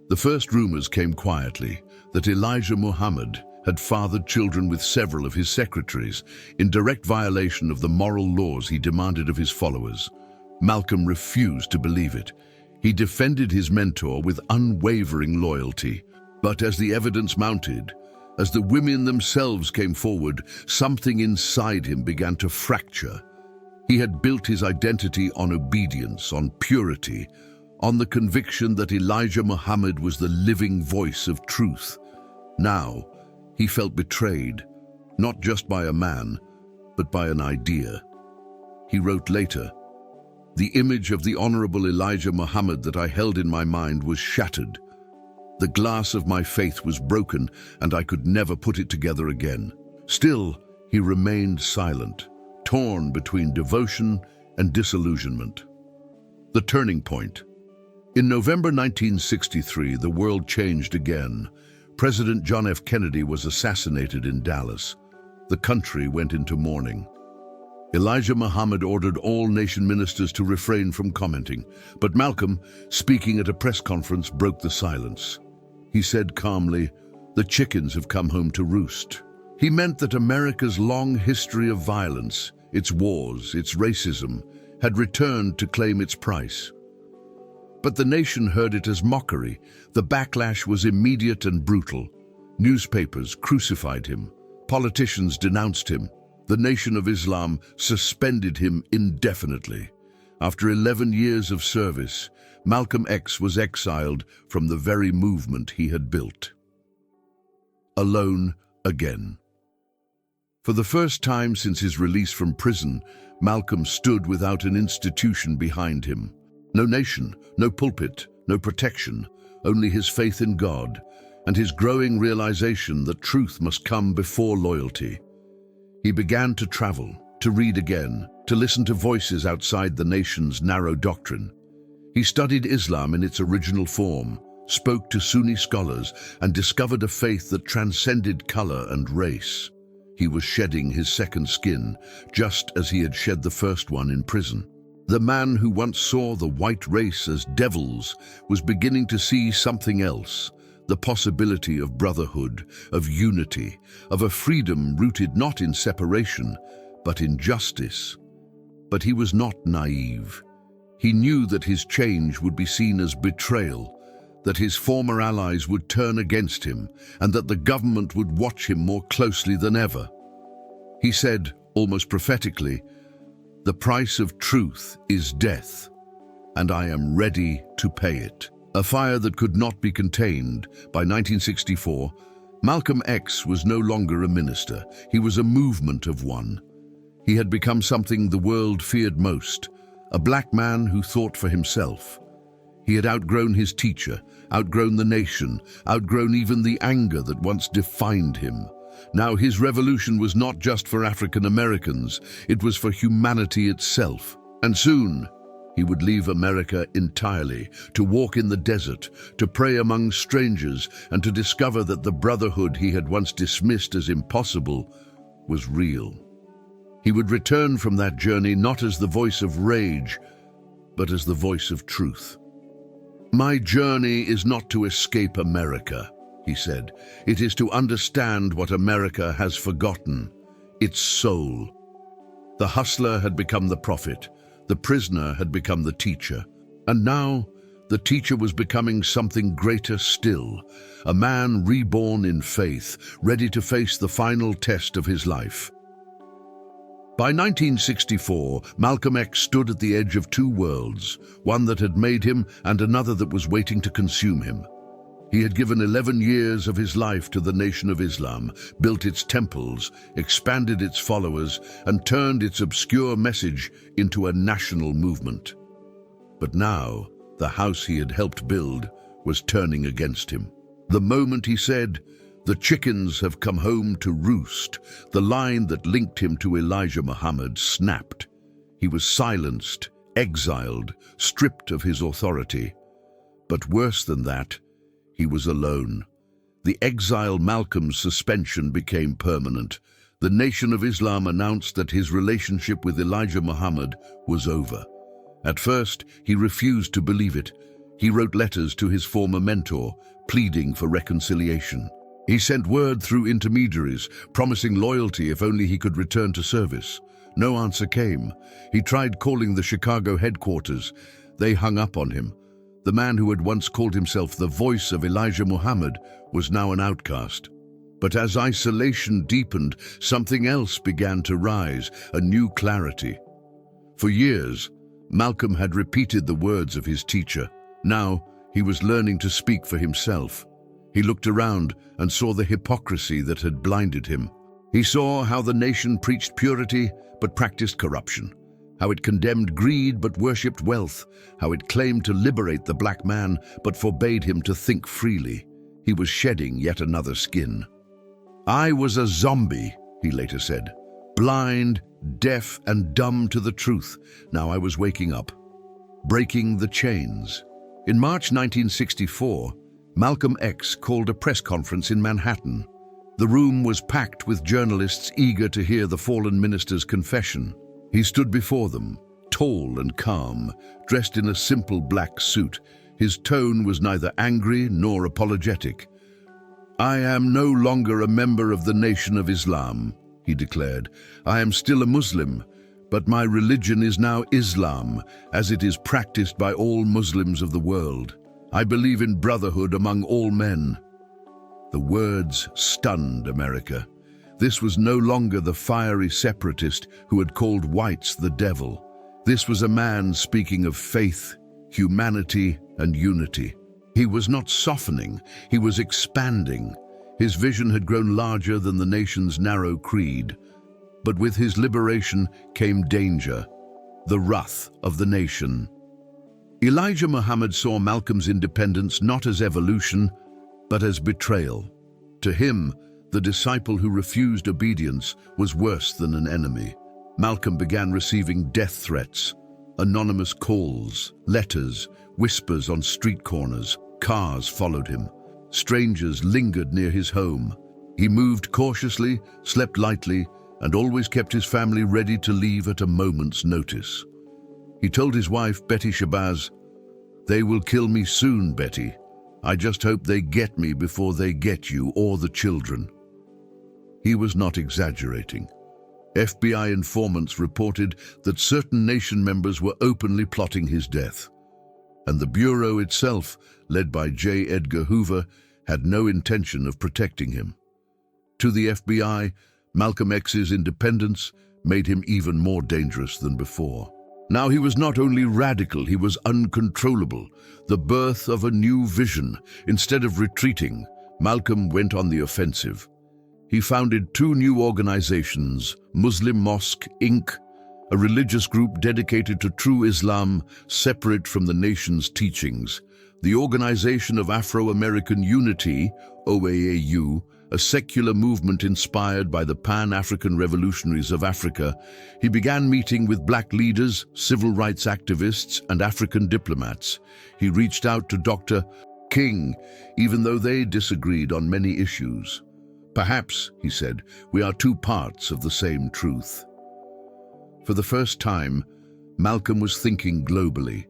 The first rumors came quietly that Elijah Muhammad had fathered children with several of his secretaries, in direct violation of the moral laws he demanded of his followers. Malcolm refused to believe it. He defended his mentor with unwavering loyalty. But as the evidence mounted, as the women themselves came forward, something inside him began to fracture. He had built his identity on obedience, on purity, on the conviction that Elijah Muhammad was the living voice of truth. Now, he felt betrayed, not just by a man, but by an idea. He wrote later, "The image of the Honorable Elijah Muhammad that I held in my mind was shattered. The glass of my faith was broken, and I could never put it together again." Still, he remained silent, torn between devotion and disillusionment. The turning point. In November 1963, the world changed again. President John F. Kennedy was assassinated in Dallas. The country went into mourning. Elijah Muhammad ordered all nation ministers to refrain from commenting, but Malcolm, speaking at a press conference, broke the silence. He said calmly, "The chickens have come home to roost." He meant that America's long history of violence, its wars, its racism, had returned to claim its price. But the nation heard it as mockery. The backlash was immediate and brutal. Newspapers crucified him. Politicians denounced him. The Nation of Islam suspended him indefinitely. After 11 years of service, Malcolm X was exiled from the very movement he had built. Alone again. For the first time since his release from prison, Malcolm stood without an institution behind him. No nation, no pulpit, no protection, only his faith in God and his growing realization that truth must come before loyalty. He began to travel, to read again, to listen to voices outside the nation's narrow doctrine. He studied Islam in its original form, spoke to Sunni scholars, and discovered a faith that transcended color and race. He was shedding his second skin, just as he had shed the first one in prison. The man who once saw the white race as devils was beginning to see something else, the possibility of brotherhood, of unity, of a freedom rooted not in separation, but in justice. But he was not naive. He knew that his change would be seen as betrayal, that his former allies would turn against him, and that the government would watch him more closely than ever. He said, almost prophetically, "The price of truth is death, and I am ready to pay it." A fire that could not be contained. By 1964, Malcolm X was no longer a minister. He was a movement of one. He had become something the world feared most, a black man who thought for himself. He had outgrown his teacher, outgrown the nation, outgrown even the anger that once defined him. Now his revolution was not just for African Americans, it was for humanity itself. And soon, he would leave America entirely, to walk in the desert, to pray among strangers, and to discover that the brotherhood he had once dismissed as impossible was real. He would return from that journey not as the voice of rage, but as the voice of truth. "My journey is not to escape America," he said. "It is to understand what America has forgotten, its soul." The hustler had become the prophet. The prisoner had become the teacher. And now, the teacher was becoming something greater still, a man reborn in faith, ready to face the final test of his life. By 1964, Malcolm X stood at the edge of two worlds, one that had made him and another that was waiting to consume him. He had given 11 years of his life to the Nation of Islam, built its temples, expanded its followers, and turned its obscure message into a national movement. But now, the house he had helped build was turning against him. The moment he said, "The chickens have come home to roost," the line that linked him to Elijah Muhammad snapped. He was silenced, exiled, stripped of his authority. But worse than that, he was alone. The exile Malcolm's suspension became permanent. The Nation of Islam announced that his relationship with Elijah Muhammad was over. At first, he refused to believe it. He wrote letters to his former mentor, pleading for reconciliation. He sent word through intermediaries, promising loyalty if only he could return to service. No answer came. He tried calling the Chicago headquarters. They hung up on him. The man who had once called himself the voice of Elijah Muhammad was now an outcast. But as isolation deepened, something else began to rise, a new clarity. For years, Malcolm had repeated the words of his teacher. Now, he was learning to speak for himself. He looked around and saw the hypocrisy that had blinded him. He saw how the nation preached purity but practiced corruption, how it condemned greed but worshipped wealth, how it claimed to liberate the black man but forbade him to think freely. He was shedding yet another skin. "I was a zombie," he later said, "blind, deaf, and dumb to the truth. Now I was waking up, breaking the chains." In March 1964, Malcolm X called a press conference in Manhattan. The room was packed with journalists eager to hear the fallen minister's confession. He stood before them, tall and calm, dressed in a simple black suit. His tone was neither angry nor apologetic. "I am no longer a member of the Nation of Islam," he declared. "I am still a Muslim, but my religion is now Islam, as it is practiced by all Muslims of the world. I believe in brotherhood among all men." The words stunned America. This was no longer the fiery separatist who had called whites the devil. This was a man speaking of faith, humanity, and unity. He was not softening, he was expanding. His vision had grown larger than the nation's narrow creed. But with his liberation came danger, the wrath of the nation. Elijah Muhammad saw Malcolm's independence not as evolution, but as betrayal. To him, the disciple who refused obedience was worse than an enemy. Malcolm began receiving death threats, anonymous calls, letters, whispers on street corners. Cars followed him. Strangers lingered near his home. He moved cautiously, slept lightly, and always kept his family ready to leave at a moment's notice. He told his wife, Betty Shabazz, "They will kill me soon, Betty. I just hope they get me before they get you or the children." He was not exaggerating. FBI informants reported that certain nation members were openly plotting his death. And the Bureau itself, led by J. Edgar Hoover, had no intention of protecting him. To the FBI, Malcolm X's independence made him even more dangerous than before. Now he was not only radical, he was uncontrollable, the birth of a new vision. Instead of retreating, Malcolm went on the offensive. He founded two new organizations, Muslim Mosque, Inc., a religious group dedicated to true Islam, separate from the nation's teachings, the Organization of Afro-American Unity, OAAU, a secular movement inspired by the Pan-African revolutionaries of Africa. He began meeting with black leaders, civil rights activists, and African diplomats. He reached out to Dr. King, even though they disagreed on many issues. "Perhaps," he said, "we are two parts of the same truth." For the first time, Malcolm was thinking globally.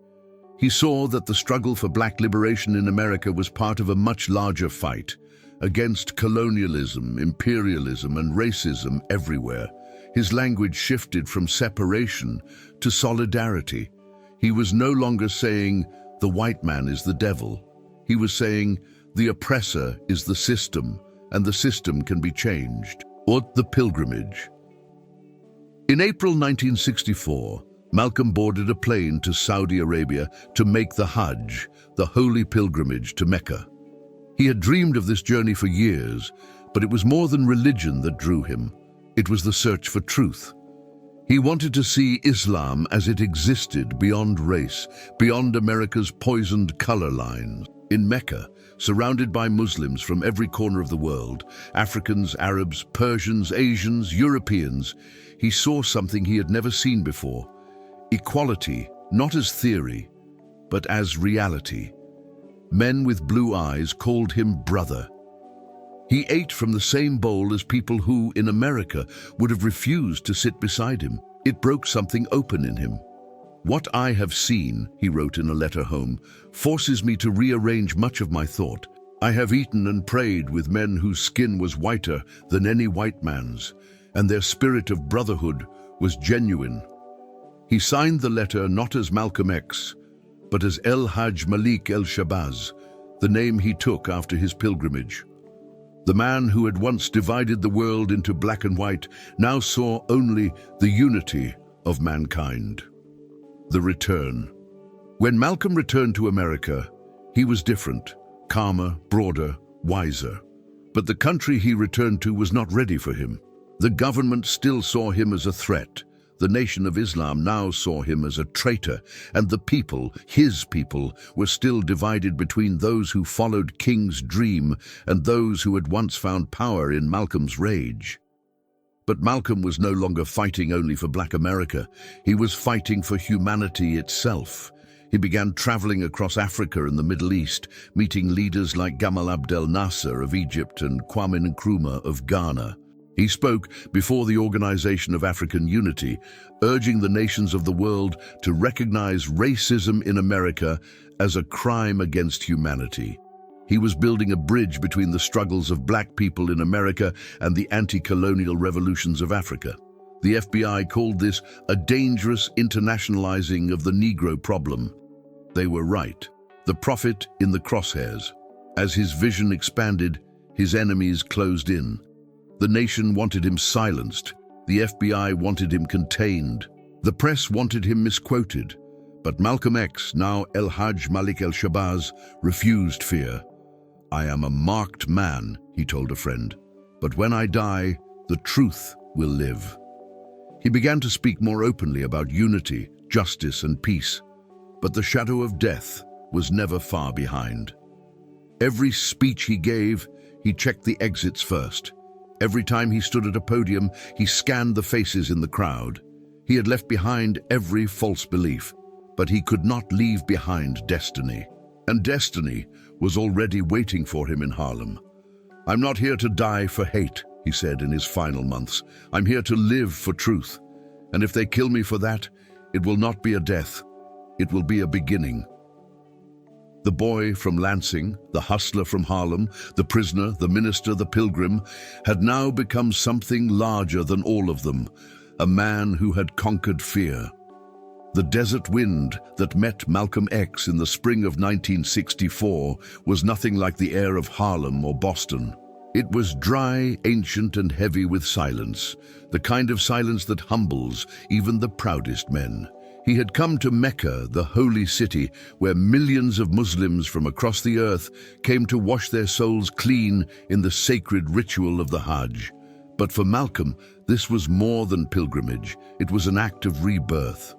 He saw that the struggle for black liberation in America was part of a much larger fight against colonialism, imperialism, and racism everywhere. His language shifted from separation to solidarity. He was no longer saying, "The white man is the devil." He was saying, "The oppressor is the system, and the system can be changed." Or the pilgrimage. In April 1964, Malcolm boarded a plane to Saudi Arabia to make the Hajj, the holy pilgrimage to Mecca. He had dreamed of this journey for years, but it was more than religion that drew him. It was the search for truth. He wanted to see Islam as it existed beyond race, beyond America's poisoned color lines. In Mecca, surrounded by Muslims from every corner of the world, Africans, Arabs, Persians, Asians, Europeans, he saw something he had never seen before. Equality, not as theory, but as reality. Men with blue eyes called him brother. He ate from the same bowl as people who, in America, would have refused to sit beside him. It broke something open in him. "What I have seen," he wrote in a letter home, "forces me to rearrange much of my thought. I have eaten and prayed with men whose skin was whiter than any white man's, and their spirit of brotherhood was genuine." He signed the letter not as Malcolm X, but as El-Hajj Malik el-Shabazz, the name he took after his pilgrimage. The man who had once divided the world into black and white now saw only the unity of mankind. The return. When Malcolm returned to America, he was different, calmer, broader, wiser. But the country he returned to was not ready for him. The government still saw him as a threat. The Nation of Islam now saw him as a traitor, and the people, his people, were still divided between those who followed King's dream and those who had once found power in Malcolm's rage. But Malcolm was no longer fighting only for Black America. He was fighting for humanity itself. He began traveling across Africa and the Middle East, meeting leaders like Gamal Abdel Nasser of Egypt and Kwame Nkrumah of Ghana. He spoke before the Organization of African Unity, urging the nations of the world to recognize racism in America as a crime against humanity. He was building a bridge between the struggles of black people in America and the anti-colonial revolutions of Africa. The FBI called this a dangerous internationalizing of the Negro problem. They were right. The prophet in the crosshairs. As his vision expanded, his enemies closed in. The nation wanted him silenced. The FBI wanted him contained. The press wanted him misquoted. But Malcolm X, now El-Hajj Malik el-Shabazz, refused fear. "I am a marked man," he told a friend. "But when I die, the truth will live." He began to speak more openly about unity, justice, and peace. But the shadow of death was never far behind. Every speech he gave, he checked the exits first. Every time he stood at a podium, he scanned the faces in the crowd. He had left behind every false belief, but he could not leave behind destiny. And destiny was already waiting for him in Harlem. "I'm not here to die for hate," he said in his final months. "I'm here to live for truth. And if they kill me for that, it will not be a death. It will be a beginning." The boy from Lansing, the hustler from Harlem, the prisoner, the minister, the pilgrim, had now become something larger than all of them, a man who had conquered fear. The desert wind that met Malcolm X in the spring of 1964 was nothing like the air of Harlem or Boston. It was dry, ancient, and heavy with silence, the kind of silence that humbles even the proudest men. He had come to Mecca, the holy city, where millions of Muslims from across the earth came to wash their souls clean in the sacred ritual of the Hajj. But for Malcolm, this was more than pilgrimage. It was an act of rebirth.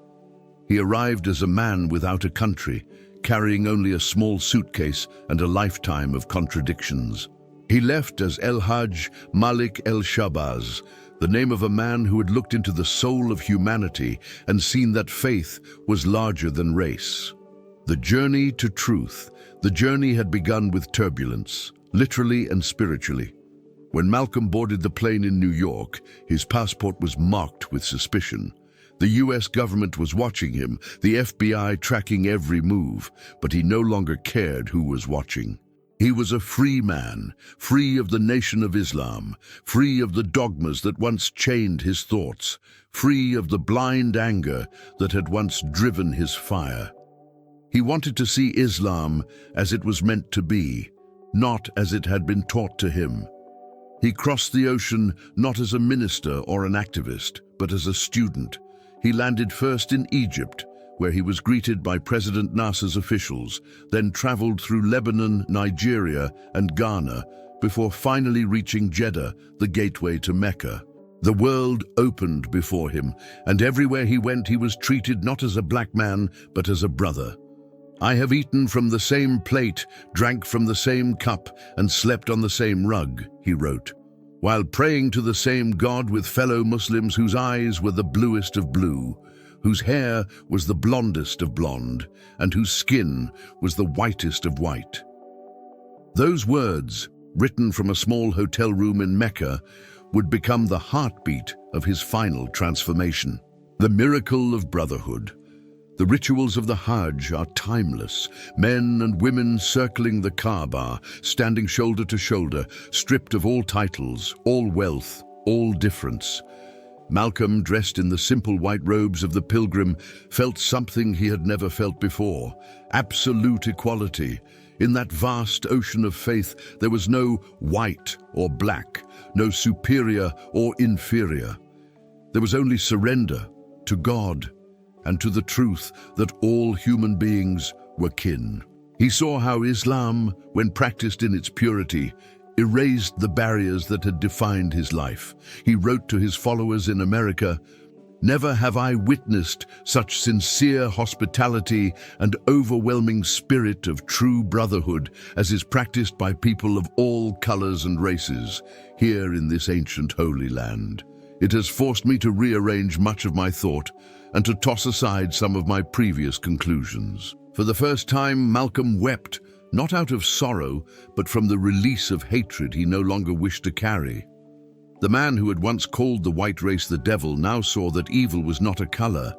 He arrived as a man without a country, carrying only a small suitcase and a lifetime of contradictions. He left as El-Hajj Malik el-Shabazz, the name of a man who had looked into the soul of humanity and seen that faith was larger than race. The journey to truth, the journey had begun with turbulence, literally and spiritually. When Malcolm boarded the plane in New York, his passport was marked with suspicion. The US government was watching him, the FBI tracking every move, but he no longer cared who was watching. He was a free man, free of the Nation of Islam, free of the dogmas that once chained his thoughts, free of the blind anger that had once driven his fire. He wanted to see Islam as it was meant to be, not as it had been taught to him. He crossed the ocean not as a minister or an activist, but as a student. He landed first in Egypt, where he was greeted by President Nasser's officials, then traveled through Lebanon, Nigeria, and Ghana, before finally reaching Jeddah, the gateway to Mecca. The world opened before him, and everywhere he went he was treated not as a black man, but as a brother. "I have eaten from the same plate, drank from the same cup, and slept on the same rug," he wrote, while praying to the same God with fellow Muslims whose eyes were the bluest of blue, whose hair was the blondest of blonde, and whose skin was the whitest of white. Those words, written from a small hotel room in Mecca, would become the heartbeat of his final transformation. The miracle of brotherhood. The rituals of the Hajj are timeless. Men and women circling the Kaaba, standing shoulder to shoulder, stripped of all titles, all wealth, all difference. Malcolm, dressed in the simple white robes of the pilgrim, felt something he had never felt before: absolute equality. In that vast ocean of faith, there was no white or black, no superior or inferior. There was only surrender to God and to the truth that all human beings were kin. He saw how Islam, when practiced in its purity, erased the barriers that had defined his life. He wrote to his followers in America, "Never have I witnessed such sincere hospitality and overwhelming spirit of true brotherhood as is practiced by people of all colors and races here in this ancient Holy Land. It has forced me to rearrange much of my thought and to toss aside some of my previous conclusions." For the first time, Malcolm wept, not out of sorrow, but from the release of hatred he no longer wished to carry. The man who had once called the white race the devil now saw that evil was not a color,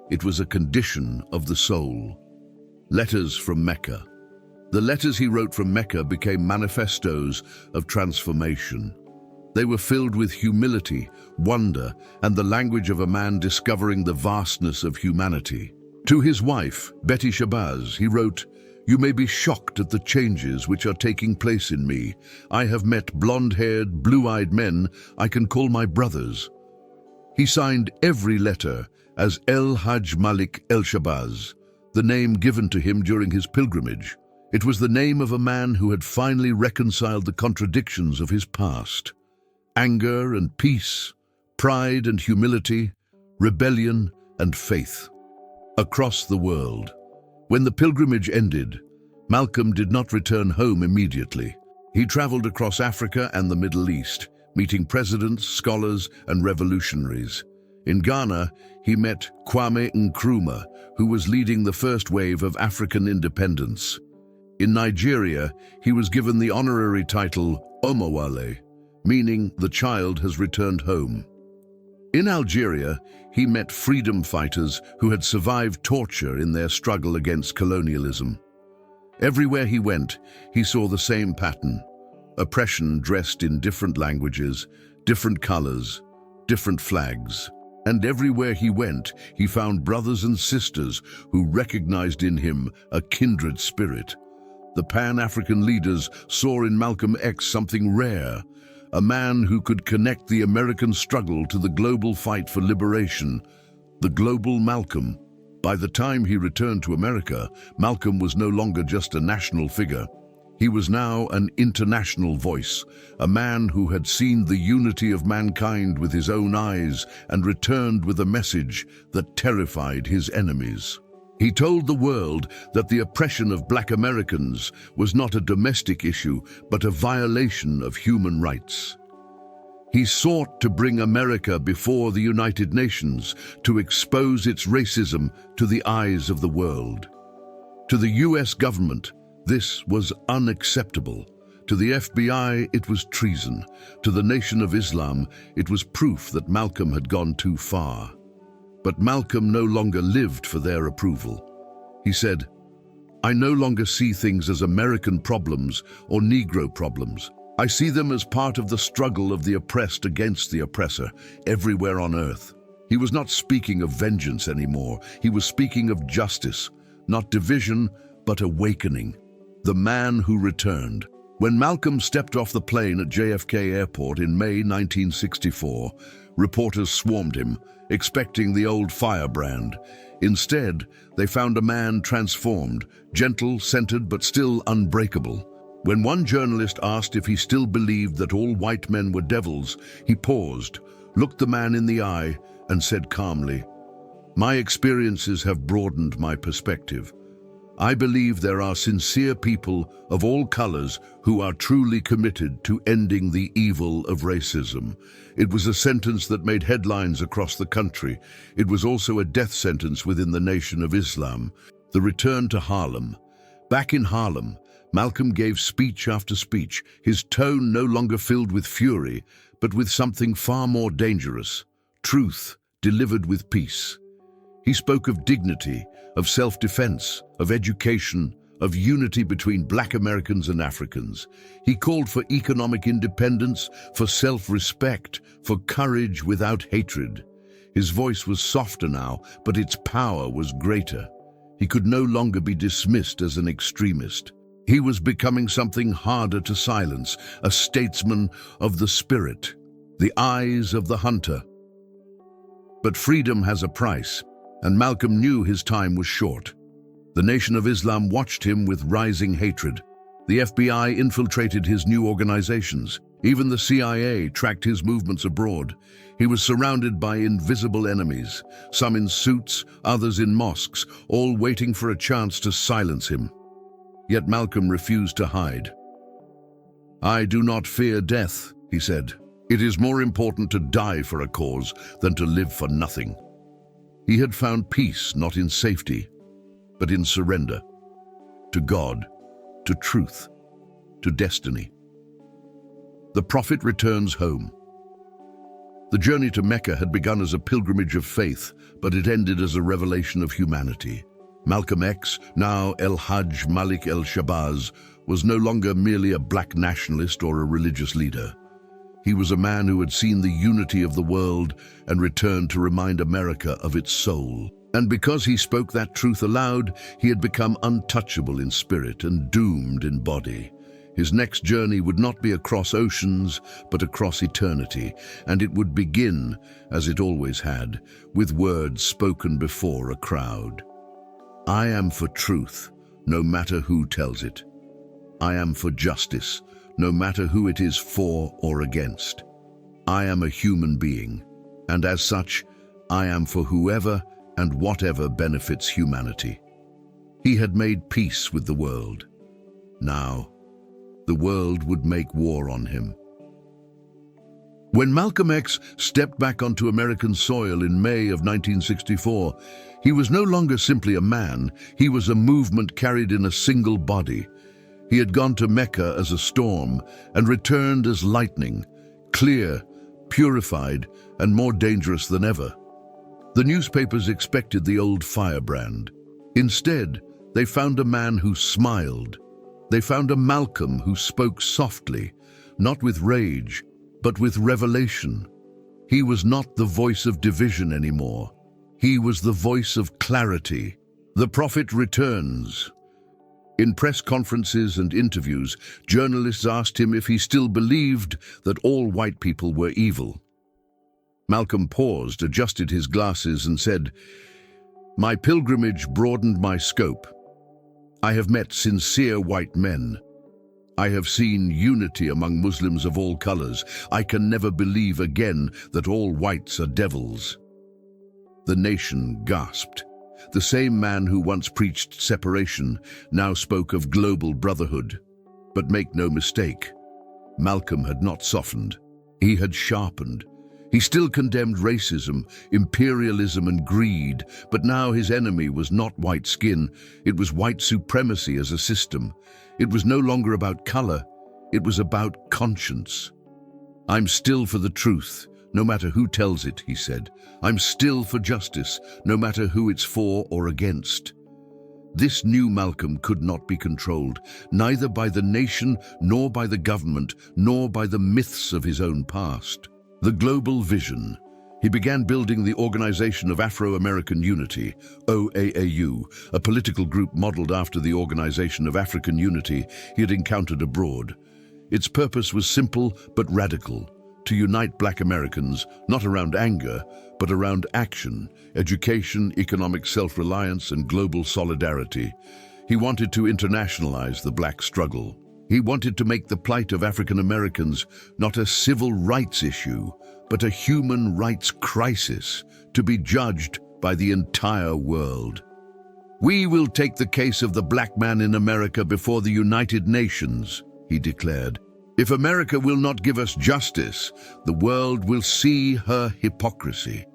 it was a condition of the soul. Letters from Mecca. The letters he wrote from Mecca became manifestos of transformation. They were filled with humility, wonder, and the language of a man discovering the vastness of humanity. To his wife, Betty Shabazz, he wrote, "You may be shocked at the changes which are taking place in me. I have met blonde-haired, blue-eyed men I can call my brothers." He signed every letter as El Hajj Malik El Shabazz, the name given to him during his pilgrimage. It was the name of a man who had finally reconciled the contradictions of his past. Anger and peace, pride and humility, rebellion and faith. Across the world. When the pilgrimage ended, Malcolm did not return home immediately. He traveled across Africa and the Middle East, meeting presidents, scholars, and revolutionaries. In Ghana, he met Kwame Nkrumah, who was leading the first wave of African independence. In Nigeria, he was given the honorary title Omowale, meaning the child has returned home. In Algeria, he met freedom fighters who had survived torture in their struggle against colonialism. Everywhere he went, he saw the same pattern: oppression dressed in different languages, different colors, different flags. And everywhere he went, he found brothers and sisters who recognized in him a kindred spirit. The Pan-African leaders saw in Malcolm X something rare, a man who could connect the American struggle to the global fight for liberation, the global Malcolm. By the time he returned to America, Malcolm was no longer just a national figure. He was now an international voice, a man who had seen the unity of mankind with his own eyes and returned with a message that terrified his enemies. He told the world that the oppression of Black Americans was not a domestic issue, but a violation of human rights. He sought to bring America before the United Nations to expose its racism to the eyes of the world. To the US government, this was unacceptable. To the FBI, it was treason. To the Nation of Islam, it was proof that Malcolm had gone too far. But Malcolm no longer lived for their approval. He said, "I no longer see things as American problems or Negro problems. I see them as part of the struggle of the oppressed against the oppressor everywhere on earth." He was not speaking of vengeance anymore. He was speaking of justice, not division, but awakening. The man who returned. When Malcolm stepped off the plane at JFK Airport in May 1964, Reporters swarmed him, expecting the old firebrand. Instead, they found a man transformed, gentle, centered, but still unbreakable. When one journalist asked if he still believed that all white men were devils, he paused, looked the man in the eye, and said calmly, "My experiences have broadened my perspective. I believe there are sincere people of all colors who are truly committed to ending the evil of racism." It was a sentence that made headlines across the country. It was also a death sentence within the Nation of Islam. The return to Harlem. Back in Harlem, Malcolm gave speech after speech, his tone no longer filled with fury, but with something far more dangerous: truth delivered with peace. He spoke of dignity, of self-defense, of education, of unity between Black Americans and Africans. He called for economic independence, for self-respect, for courage without hatred. His voice was softer now, but its power was greater. He could no longer be dismissed as an extremist. He was becoming something harder to silence, a statesman of the spirit, the eyes of the hunter. But freedom has a price, and Malcolm knew his time was short. The Nation of Islam watched him with rising hatred. The FBI infiltrated his new organizations. Even the CIA tracked his movements abroad. He was surrounded by invisible enemies, some in suits, others in mosques, all waiting for a chance to silence him. Yet Malcolm refused to hide. "I do not fear death," he said. "It is more important to die for a cause than to live for nothing." He had found peace not in safety, but in surrender. To God, to truth, to destiny. The prophet returns home. The journey to Mecca had begun as a pilgrimage of faith, but it ended as a revelation of humanity. Malcolm X, now El-Hajj Malik el-Shabazz, was no longer merely a black nationalist or a religious leader. He was a man who had seen the unity of the world and returned to remind America of its soul. And because he spoke that truth aloud, he had become untouchable in spirit and doomed in body. His next journey would not be across oceans, but across eternity, and it would begin, as it always had, with words spoken before a crowd. "I am for truth, no matter who tells it. I am for justice, no matter who it is for or against. I am a human being, and as such, I am for whoever and whatever benefits humanity." He had made peace with the world. Now, the world would make war on him. When Malcolm X stepped back onto American soil in May of 1964, he was no longer simply a man, he was a movement carried in a single body. He had gone to Mecca as a storm and returned as lightning, clear, purified, and more dangerous than ever. The newspapers expected the old firebrand. Instead, they found a man who smiled. They found a Malcolm who spoke softly, not with rage, but with revelation. He was not the voice of division anymore. He was the voice of clarity. The prophet returns. In press conferences and interviews, journalists asked him if he still believed that all white people were evil. Malcolm paused, adjusted his glasses, and said, "My pilgrimage broadened my scope. I have met sincere white men. I have seen unity among Muslims of all colors. I can never believe again that all whites are devils." The nation gasped. The same man who once preached separation now spoke of global brotherhood. But make no mistake, Malcolm had not softened. He had sharpened. He still condemned racism, imperialism, and greed, but now his enemy was not white skin, it was white supremacy as a system. It was no longer about color, it was about conscience. "I'm still for the truth, no matter who tells it," he said. "I'm still for justice, no matter who it's for or against." This new Malcolm could not be controlled, neither by the nation, nor by the government, nor by the myths of his own past. The global vision. He began building the Organization of Afro-American Unity, OAAU, a political group modeled after the Organization of African Unity he had encountered abroad. Its purpose was simple but radical: to unite Black Americans, not around anger, but around action, education, economic self-reliance, and global solidarity. He wanted to internationalize the Black struggle. He wanted to make the plight of African Americans not a civil rights issue, but a human rights crisis, to be judged by the entire world. "We will take the case of the Black man in America before the United Nations," he declared. "If America will not give us justice, the world will see her hypocrisy."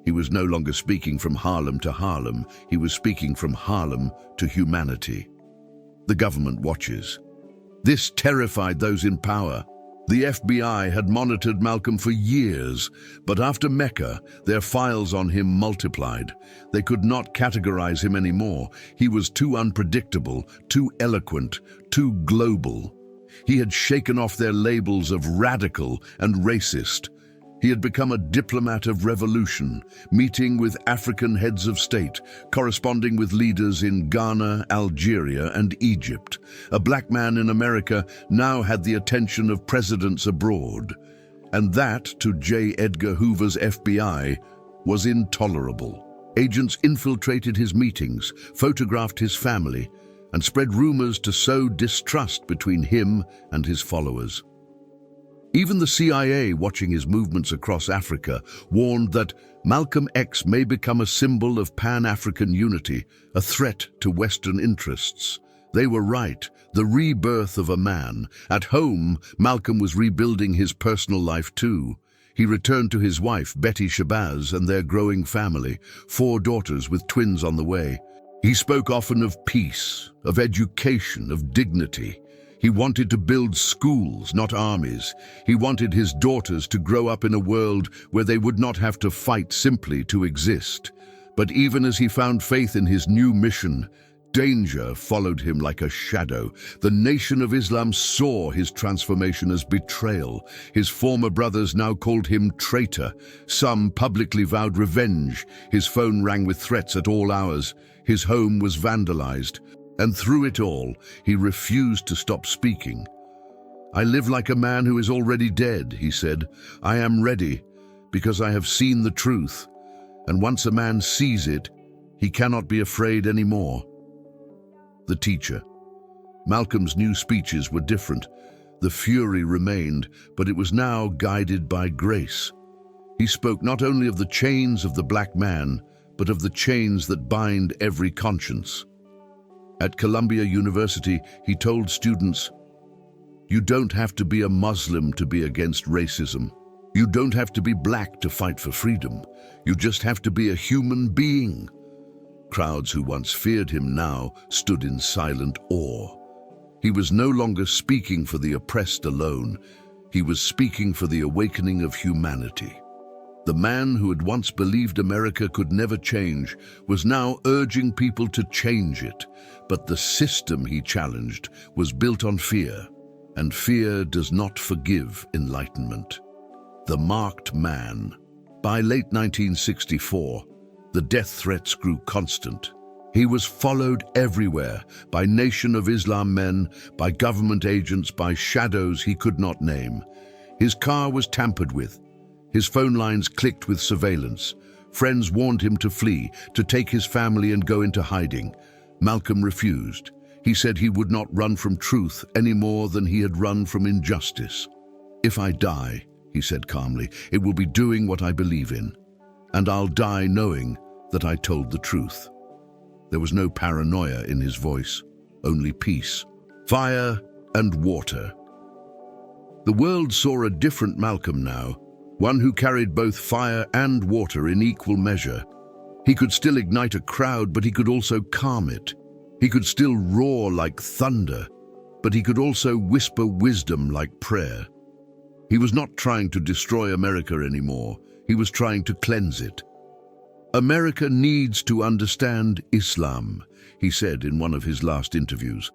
He was no longer speaking from Harlem to Harlem. He was speaking from Harlem to humanity. The government watches. This terrified those in power. The FBI had monitored Malcolm for years, but after Mecca, their files on him multiplied. They could not categorize him anymore. He was too unpredictable, too eloquent, too global. He had shaken off their labels of radical and racist. He had become a diplomat of revolution, meeting with African heads of state, corresponding with leaders in Ghana, Algeria, and Egypt. A Black man in America now had the attention of presidents abroad. And that, to J. Edgar Hoover's FBI, was intolerable. Agents infiltrated his meetings, photographed his family, and spread rumors to sow distrust between him and his followers. Even the CIA, watching his movements across Africa, warned that Malcolm X may become a symbol of Pan-African unity, a threat to Western interests. They were right. The rebirth of a man. At home, Malcolm was rebuilding his personal life too. He returned to his wife, Betty Shabazz, and their growing family, 4 daughters with twins on the way. He spoke often of peace, of education, of dignity. He wanted to build schools, not armies. He wanted his daughters to grow up in a world where they would not have to fight simply to exist. But even as he found faith in his new mission, danger followed him like a shadow. The Nation of Islam saw his transformation as betrayal. His former brothers now called him traitor. Some publicly vowed revenge. His phone rang with threats at all hours. His home was vandalized. And through it all, he refused to stop speaking. "I live like a man who is already dead," he said. "I am ready, because I have seen the truth. And once a man sees it, he cannot be afraid anymore." The teacher. Malcolm's new speeches were different. The fury remained, but it was now guided by grace. He spoke not only of the chains of the Black man, but of the chains that bind every conscience. At Columbia University, he told students, "You don't have to be a Muslim to be against racism. You don't have to be Black to fight for freedom. You just have to be a human being." Crowds who once feared him now stood in silent awe. He was no longer speaking for the oppressed alone. He was speaking for the awakening of humanity. The man who had once believed America could never change was now urging people to change it. But the system he challenged was built on fear, and fear does not forgive enlightenment. The marked man. By late 1964, the death threats grew constant. He was followed everywhere, by Nation of Islam men, by government agents, by shadows he could not name. His car was tampered with. His phone lines clicked with surveillance. Friends warned him to flee, to take his family and go into hiding. Malcolm refused. He said he would not run from truth any more than he had run from injustice. "If I die," he said calmly, "it will be doing what I believe in. And I'll die knowing that I told the truth." There was no paranoia in his voice, only peace, fire and water. The world saw a different Malcolm now, one who carried both fire and water in equal measure. He could still ignite a crowd, but he could also calm it. He could still roar like thunder, but he could also whisper wisdom like prayer. He was not trying to destroy America anymore. He was trying to cleanse it. "America needs to understand Islam," he said in one of his last interviews,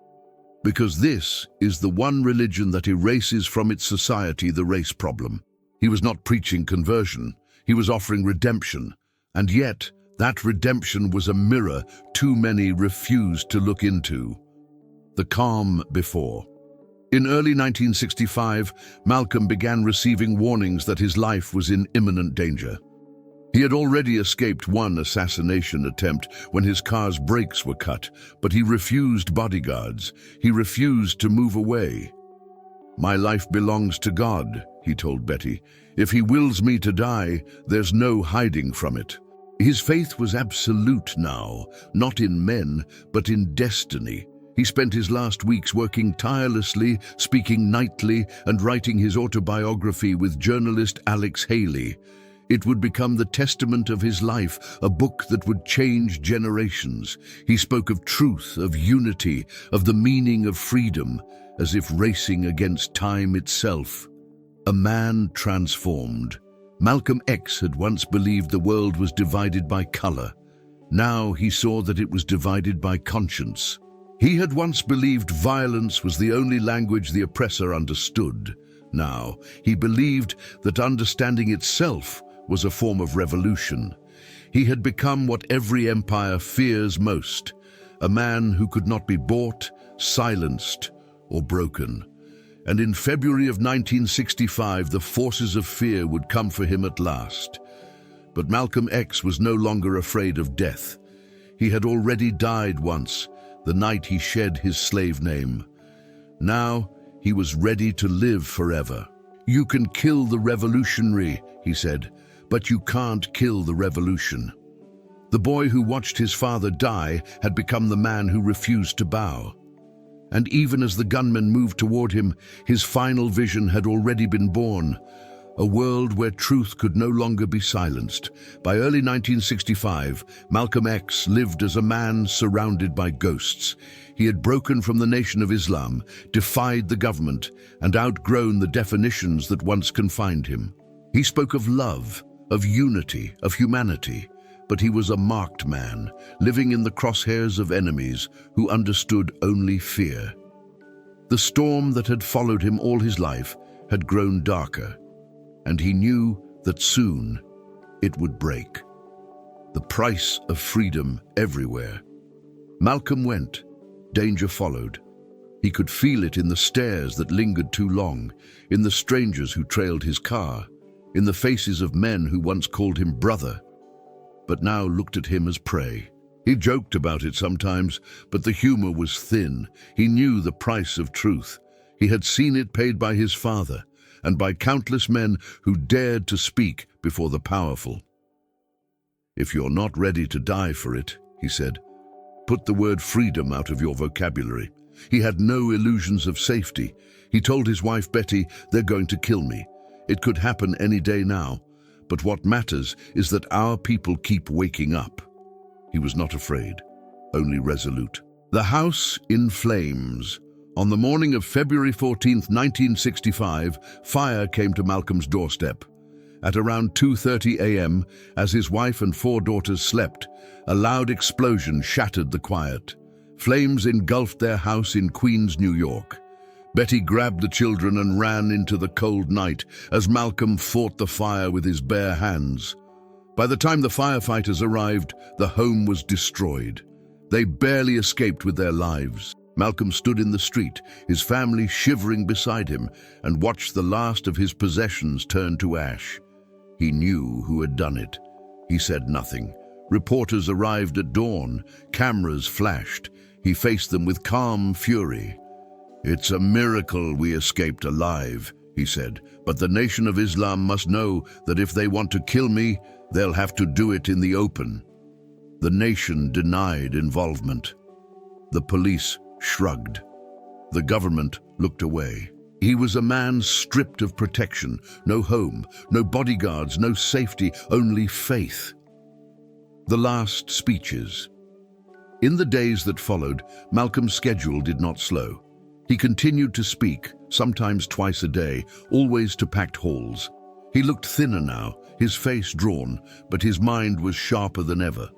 "because this is the one religion that erases from its society the race problem." He was not preaching conversion. He was offering redemption. And yet, that redemption was a mirror too many refused to look into. The calm before. In early 1965, Malcolm began receiving warnings that his life was in imminent danger. He had already escaped one assassination attempt when his car's brakes were cut, but he refused bodyguards. He refused to move away. "My life belongs to God," he told Betty. "If he wills me to die, there's no hiding from it." His faith was absolute now, not in men, but in destiny. He spent his last weeks working tirelessly, speaking nightly, and writing his autobiography with journalist Alex Haley. It would become the testament of his life, a book that would change generations. He spoke of truth, of unity, of the meaning of freedom, as if racing against time itself. A man transformed. Malcolm X had once believed the world was divided by color. Now he saw that it was divided by conscience. He had once believed violence was the only language the oppressor understood. Now he believed that understanding itself was a form of revolution. He had become what every empire fears most, a man who could not be bought, silenced, or broken. And in February of 1965, the forces of fear would come for him at last. But Malcolm X was no longer afraid of death. He had already died once, the night he shed his slave name. Now he was ready to live forever. "You can kill the revolutionary," he said, "but you can't kill the revolution." The boy who watched his father die had become the man who refused to bow. And even as the gunmen moved toward him, his final vision had already been born. A world where truth could no longer be silenced. By early 1965, Malcolm X lived as a man surrounded by ghosts. He had broken from the Nation of Islam, defied the government, and outgrown the definitions that once confined him. He spoke of love, of unity, of humanity, but he was a marked man, living in the crosshairs of enemies who understood only fear. The storm that had followed him all his life had grown darker, and he knew that soon it would break. The price of freedom everywhere. Malcolm went, danger followed. He could feel it in the stares that lingered too long, in the strangers who trailed his car, in the faces of men who once called him brother, but now looked at him as prey. He joked about it sometimes, but the humor was thin. He knew the price of truth. He had seen it paid by his father, and by countless men who dared to speak before the powerful. "If you're not ready to die for it," he said, "put the word freedom out of your vocabulary." He had no illusions of safety. He told his wife Betty, "They're going to kill me. It could happen any day now. But what matters is that our people keep waking up." He was not afraid, only resolute. The house in flames. On the morning of February 14th, 1965, fire came to Malcolm's doorstep. At around 2:30 a.m., as his wife and 4 daughters slept, a loud explosion shattered the quiet. Flames engulfed their house in Queens, New York. Betty grabbed the children and ran into the cold night as Malcolm fought the fire with his bare hands. By the time the firefighters arrived, the home was destroyed. They barely escaped with their lives. Malcolm stood in the street, his family shivering beside him, and watched the last of his possessions turn to ash. He knew who had done it. He said nothing. Reporters arrived at dawn. Cameras flashed. He faced them with calm fury. "It's a miracle we escaped alive," he said, "but the Nation of Islam must know that if they want to kill me, they'll have to do it in the open." The nation denied involvement. The police shrugged. The government looked away. He was a man stripped of protection, no home, no bodyguards, no safety, only faith. The last speeches. In the days that followed, Malcolm's schedule did not slow. He continued to speak, sometimes twice a day, always to packed halls. He looked thinner now, his face drawn, but his mind was sharper than ever.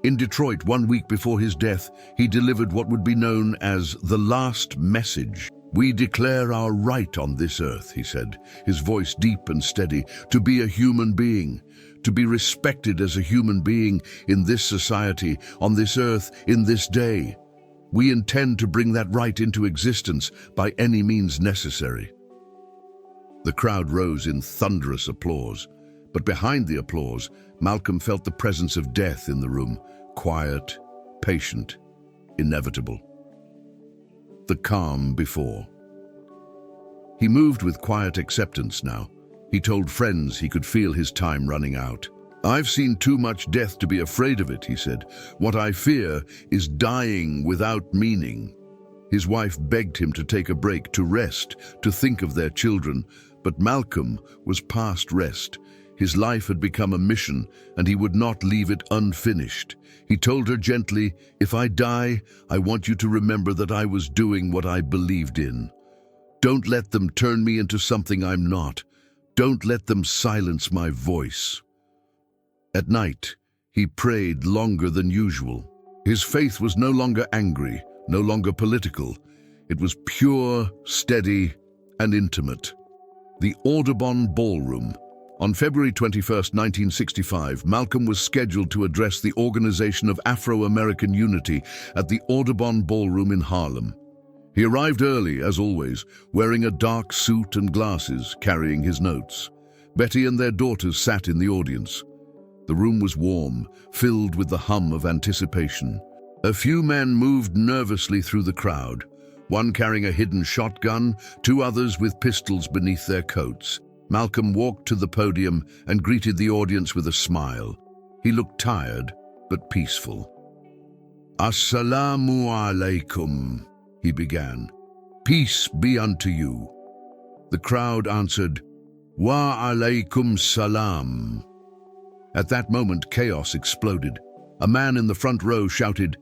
In Detroit, 1 week before his death, he delivered what would be known as the last message. "We declare our right on this earth," he said, his voice deep and steady, "to be a human being, to be respected as a human being in this society, on this earth, in this day." We intend to bring that right into existence by any means necessary." The crowd rose in thunderous applause, but behind the applause, Malcolm felt the presence of death in the room, quiet, patient, inevitable. The calm before. He moved with quiet acceptance now. He told friends he could feel his time running out. "I've seen too much death to be afraid of it," he said. "What I fear is dying without meaning." His wife begged him to take a break, to rest, to think of their children, but Malcolm was past rest. His life had become a mission, and he would not leave it unfinished. He told her gently, "If I die, I want you to remember that I was doing what I believed in. Don't let them turn me into something I'm not. Don't let them silence my voice." At night, he prayed longer than usual. His faith was no longer angry, no longer political. It was pure, steady, and intimate. The Audubon Ballroom. On February 21, 1965, Malcolm was scheduled to address the Organization of Afro-American Unity at the Audubon Ballroom in Harlem. He arrived early, as always, wearing a dark suit and glasses, carrying his notes. Betty and their daughters sat in the audience. The room was warm, filled with the hum of anticipation. A few men moved nervously through the crowd, one carrying a hidden shotgun, two others with pistols beneath their coats. Malcolm walked to the podium and greeted the audience with a smile. He looked tired, but peaceful. "Assalamu alaikum," he began. "Peace be unto you." The crowd answered, "Wa alaikum salam." At that moment, chaos exploded. A man in the front row shouted,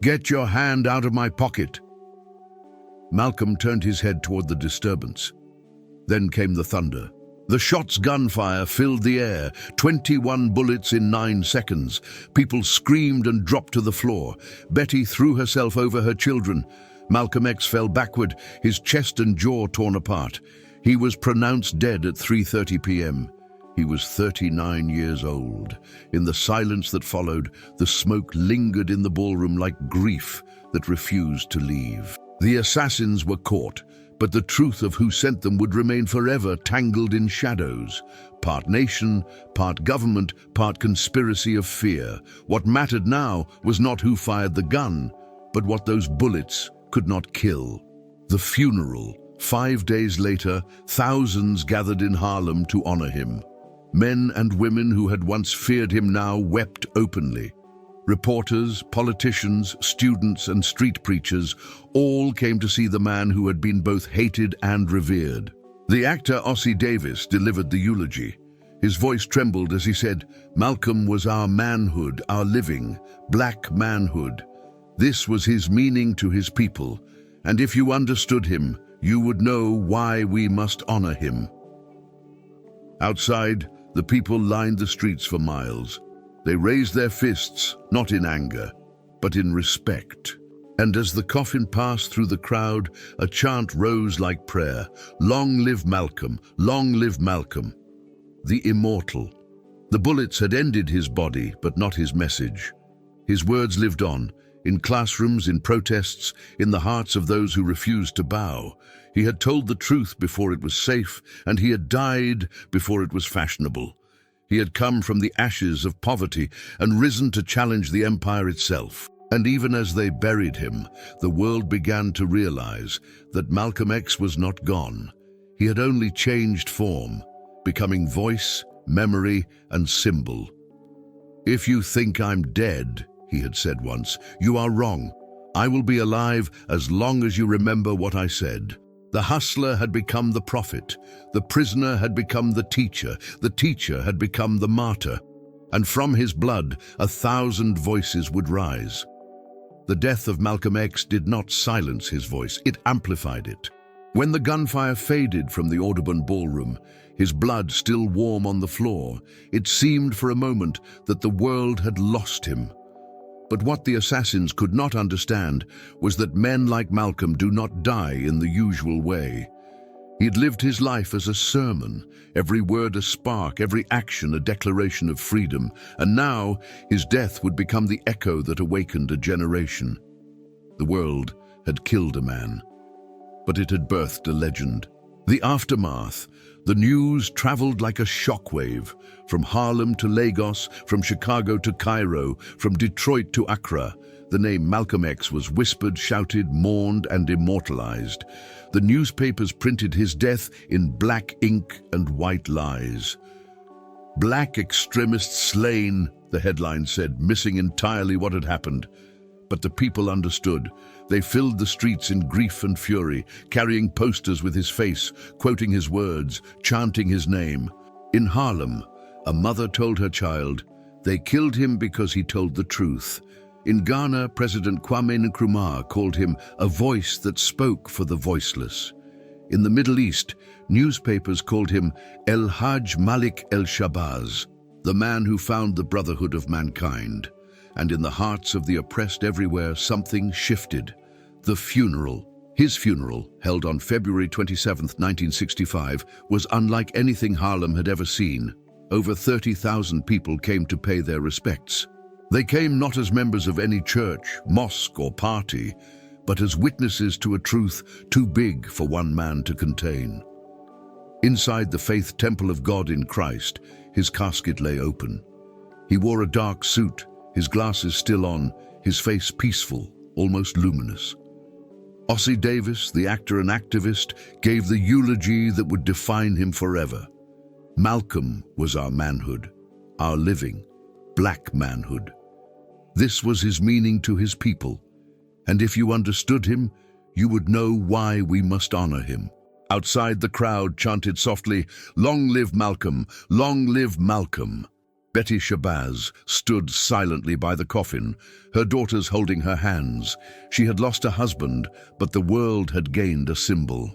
"Get your hand out of my pocket." Malcolm turned his head toward the disturbance. Then came the thunder. The shots' gunfire filled the air, 21 bullets in 9 seconds. People screamed and dropped to the floor. Betty threw herself over her children. Malcolm X fell backward, his chest and jaw torn apart. He was pronounced dead at 3:30 p.m. He was 39 years old. In the silence that followed, the smoke lingered in the ballroom like grief that refused to leave. The assassins were caught, but the truth of who sent them would remain forever tangled in shadows. Part nation, part government, part conspiracy of fear. What mattered now was not who fired the gun, but what those bullets could not kill. The funeral. 5 days later, thousands gathered in Harlem to honor him. Men and women who had once feared him now wept openly. Reporters, politicians, students, and street preachers all came to see the man who had been both hated and revered. The actor Ossie Davis delivered the eulogy. His voice trembled as he said, "Malcolm was our manhood, our living, black manhood. This was his meaning to his people, and if you understood him, you would know why we must honor him." Outside, the people lined the streets for miles. They raised their fists, not in anger, but in respect. And as the coffin passed through the crowd, a chant rose like prayer. "Long live Malcolm, long live Malcolm." The immortal. The bullets had ended his body, but not his message. His words lived on, in classrooms, in protests, in the hearts of those who refused to bow. He had told the truth before it was safe, and he had died before it was fashionable. He had come from the ashes of poverty and risen to challenge the empire itself. And even as they buried him, the world began to realize that Malcolm X was not gone. He had only changed form, becoming voice, memory, and symbol. "If you think I'm dead," he had said once, "you are wrong. I will be alive as long as you remember what I said." The hustler had become the prophet, the prisoner had become the teacher had become the martyr, and from his blood 1,000 voices would rise. The death of Malcolm X did not silence his voice, it amplified it. When the gunfire faded from the Audubon Ballroom, his blood still warm on the floor, it seemed for a moment that the world had lost him. But what the assassins could not understand was that men like Malcolm do not die in the usual way. He'd lived his life as a sermon, every word a spark, every action a declaration of freedom, and now his death would become the echo that awakened a generation. The world had killed a man, but it had birthed a legend. The aftermath. The news traveled like a shockwave, from Harlem to Lagos, from Chicago to Cairo, from Detroit to Accra. The name Malcolm X was whispered, shouted, mourned, and immortalized. The newspapers printed his death in black ink and white lies. "Black extremist slain," the headline said, missing entirely what had happened. But the people understood. They filled the streets in grief and fury, carrying posters with his face, quoting his words, chanting his name. In Harlem, a mother told her child, "They killed him because he told the truth." In Ghana, President Kwame Nkrumah called him a voice that spoke for the voiceless. In the Middle East, newspapers called him El Hajj Malik El Shabazz, the man who found the brotherhood of mankind. And in the hearts of the oppressed everywhere, something shifted. The funeral. His funeral, held on February 27, 1965, was unlike anything Harlem had ever seen. Over 30,000 people came to pay their respects. They came not as members of any church, mosque, or party, but as witnesses to a truth too big for one man to contain. Inside the faith temple of God in Christ, his casket lay open. He wore a dark suit, his glasses still on, his face peaceful, almost luminous. Ossie Davis, the actor and activist, gave the eulogy that would define him forever. Malcolm was our manhood, our living, black manhood. This was his meaning to his people, and if you understood him, you would know why we must honor him. Outside, the crowd chanted softly, "Long live Malcolm! Long live Malcolm!" Betty Shabazz stood silently by the coffin, her daughters holding her hands. She had lost a husband, but the world had gained a symbol.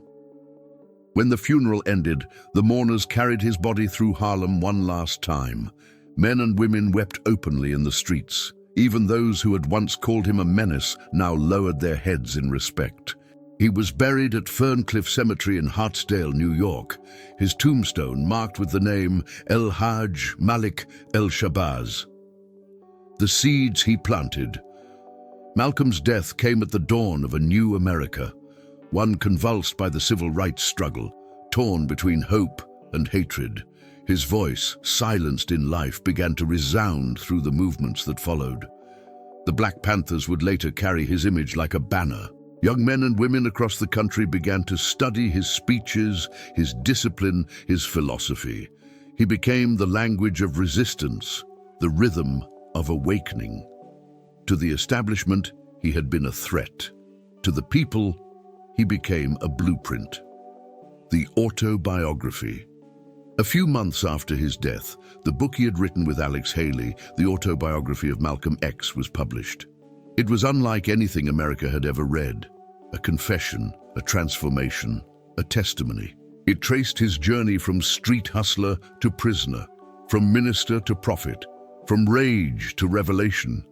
When the funeral ended, the mourners carried his body through Harlem one last time. Men and women wept openly in the streets. Even those who had once called him a menace now lowered their heads in respect. He was buried at Ferncliff Cemetery in Hartsdale, New York, his tombstone marked with the name El Hajj Malik El Shabazz. The seeds he planted. Malcolm's death came at the dawn of a new America, one convulsed by the civil rights struggle, torn between hope and hatred. His voice, silenced in life, began to resound through the movements that followed. The Black Panthers would later carry his image like a banner. Young men and women across the country began to study his speeches, his discipline, his philosophy. He became the language of resistance, the rhythm of awakening. To the establishment, he had been a threat. To the people, he became a blueprint. The autobiography. A few months after his death, the book he had written with Alex Haley, The Autobiography of Malcolm X, was published. It was unlike anything America had ever read. A confession, a transformation, a testimony. It traced his journey from street hustler to prisoner, from minister to prophet, from rage to revelation.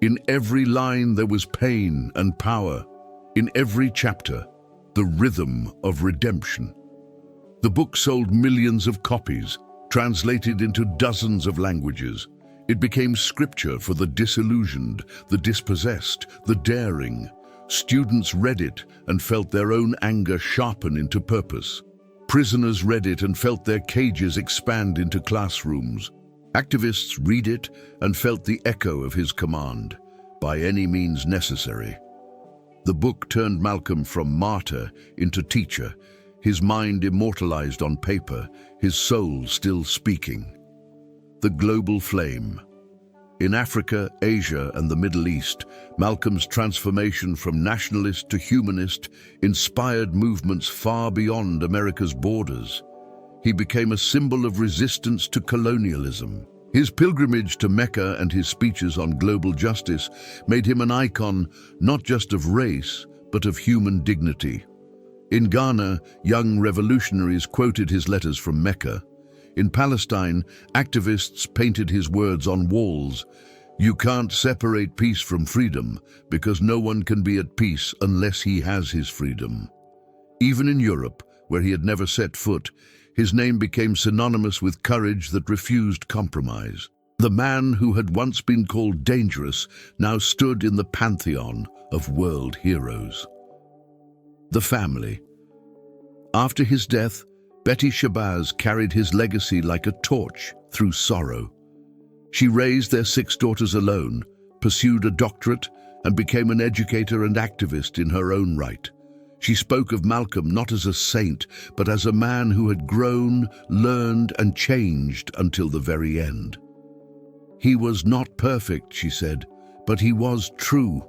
In every line there was pain and power. In every chapter, the rhythm of redemption. The book sold millions of copies, translated into dozens of languages. It became scripture for the disillusioned, the dispossessed, the daring. Students read it and felt their own anger sharpen into purpose. Prisoners read it and felt their cages expand into classrooms. Activists read it and felt the echo of his command, by any means necessary. The book turned Malcolm from martyr into teacher, his mind immortalized on paper, his soul still speaking. The global flame. In Africa, Asia, and the Middle East, Malcolm's transformation from nationalist to humanist inspired movements far beyond America's borders. He became a symbol of resistance to colonialism. His pilgrimage to Mecca and his speeches on global justice made him an icon not just of race, but of human dignity. In Ghana, young revolutionaries quoted his letters from Mecca. In Palestine, activists painted his words on walls. You can't separate peace from freedom, because no one can be at peace unless he has his freedom. Even in Europe, where he had never set foot, his name became synonymous with courage that refused compromise. The man who had once been called dangerous now stood in the pantheon of world heroes. The family. After his death, Betty Shabazz carried his legacy like a torch through sorrow. She raised their 6 daughters alone, pursued a doctorate, and became an educator and activist in her own right. She spoke of Malcolm not as a saint, but as a man who had grown, learned, and changed until the very end. He was not perfect, she said, but he was true,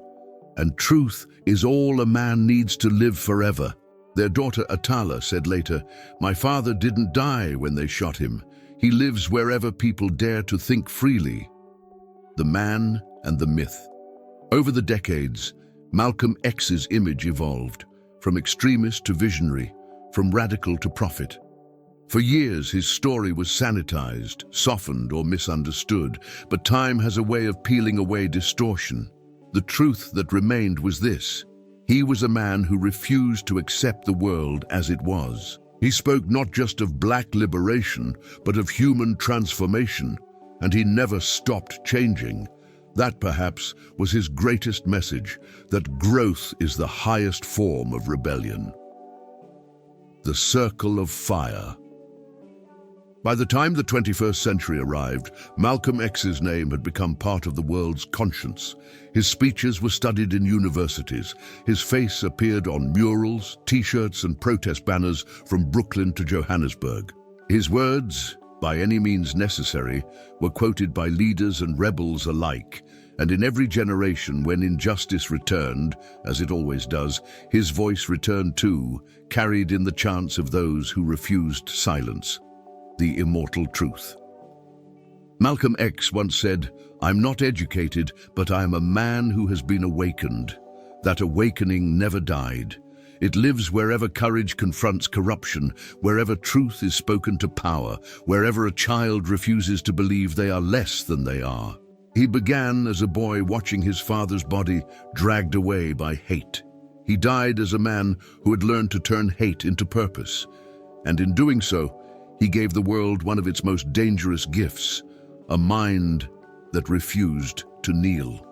and truth is all a man needs to live forever. Their daughter Atala said later, "My father didn't die when they shot him. He lives wherever people dare to think freely." The man and the myth. Over the decades, Malcolm X's image evolved, from extremist to visionary, from radical to prophet. For years, his story was sanitized, softened, or misunderstood, but time has a way of peeling away distortion. The truth that remained was this: he was a man who refused to accept the world as it was. He spoke not just of black liberation, but of human transformation, and he never stopped changing. That, perhaps, was his greatest message, that growth is the highest form of rebellion. The Circle of Fire. By the time the 21st century arrived, Malcolm X's name had become part of the world's conscience. His speeches were studied in universities. His face appeared on murals, T-shirts, and protest banners from Brooklyn to Johannesburg. His words, by any means necessary, were quoted by leaders and rebels alike, and in every generation when injustice returned, as it always does, his voice returned too, carried in the chants of those who refused silence. The immortal truth. Malcolm X once said, "I'm not educated, but I am a man who has been awakened." That awakening never died. It lives wherever courage confronts corruption, wherever truth is spoken to power, wherever a child refuses to believe they are less than they are. He began as a boy watching his father's body dragged away by hate. He died as a man who had learned to turn hate into purpose. And in doing so, he gave the world one of its most dangerous gifts, a mind that refused to kneel.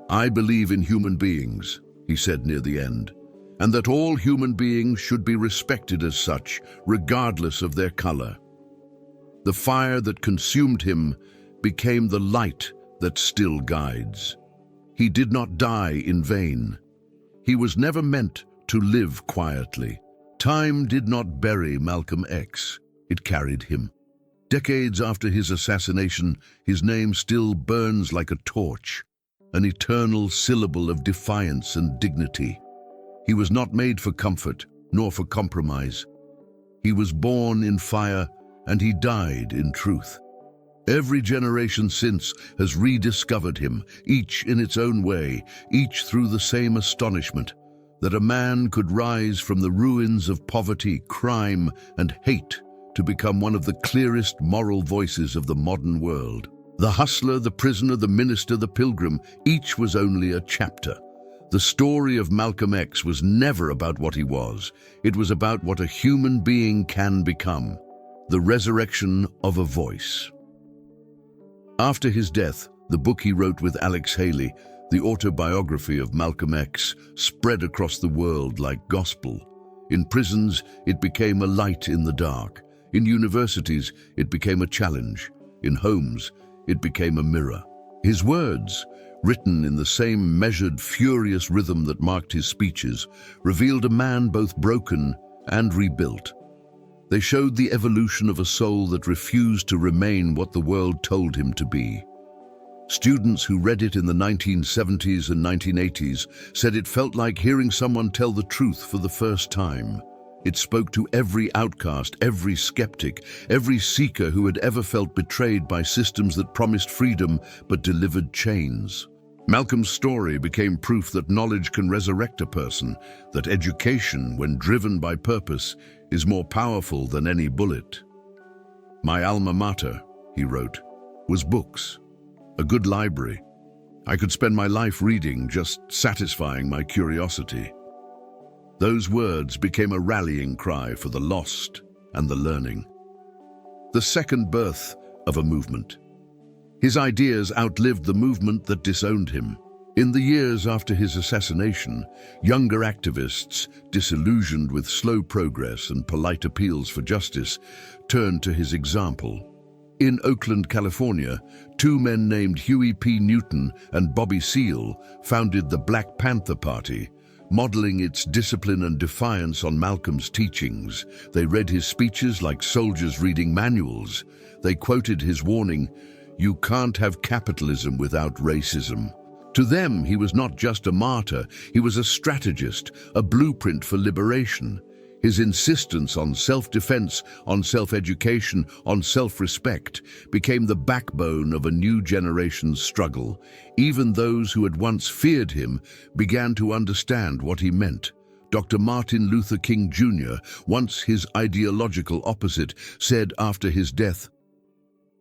"I believe in human beings," he said near the end, "and that all human beings should be respected as such, regardless of their color." The fire that consumed him became the light that still guides. He did not die in vain. He was never meant to live quietly. Time did not bury Malcolm X. It carried him. Decades after his assassination, his name still burns like a torch, an eternal syllable of defiance and dignity. He was not made for comfort, nor for compromise. He was born in fire, and he died in truth. Every generation since has rediscovered him, each in its own way, each through the same astonishment, that a man could rise from the ruins of poverty, crime, and hate to become one of the clearest moral voices of the modern world. The hustler, the prisoner, the minister, the pilgrim, each was only a chapter. The story of Malcolm X was never about what he was. It was about what a human being can become. The resurrection of a voice. After his death, the book he wrote with Alex Haley, the autobiography of Malcolm X, spread across the world like gospel. In prisons, it became a light in the dark. In universities, it became a challenge. In homes, it became a mirror. His words, written in the same measured, furious rhythm that marked his speeches, revealed a man both broken and rebuilt. They showed the evolution of a soul that refused to remain what the world told him to be. Students who read it in the 1970s and 1980s said it felt like hearing someone tell the truth for the first time. It spoke to every outcast, every skeptic, every seeker who had ever felt betrayed by systems that promised freedom but delivered chains. Malcolm's story became proof that knowledge can resurrect a person, that education, when driven by purpose, is more powerful than any bullet. "My alma mater," he wrote, "was books, a good library. I could spend my life reading, just satisfying my curiosity." Those words became a rallying cry for the lost and the learning. The second birth of a movement. His ideas outlived the movement that disowned him. In the years after his assassination, younger activists, disillusioned with slow progress and polite appeals for justice, turned to his example. In Oakland, California, two men named Huey P. Newton and Bobby Seale founded the Black Panther Party, modeling its discipline and defiance on Malcolm's teachings. They read his speeches like soldiers reading manuals. They quoted his warning, "You can't have capitalism without racism." To them, he was not just a martyr, he was a strategist, a blueprint for liberation. His insistence on self-defense, on self-education, on self-respect became the backbone of a new generation's struggle. Even those who had once feared him began to understand what he meant. Dr. Martin Luther King Jr., once his ideological opposite, said after his death,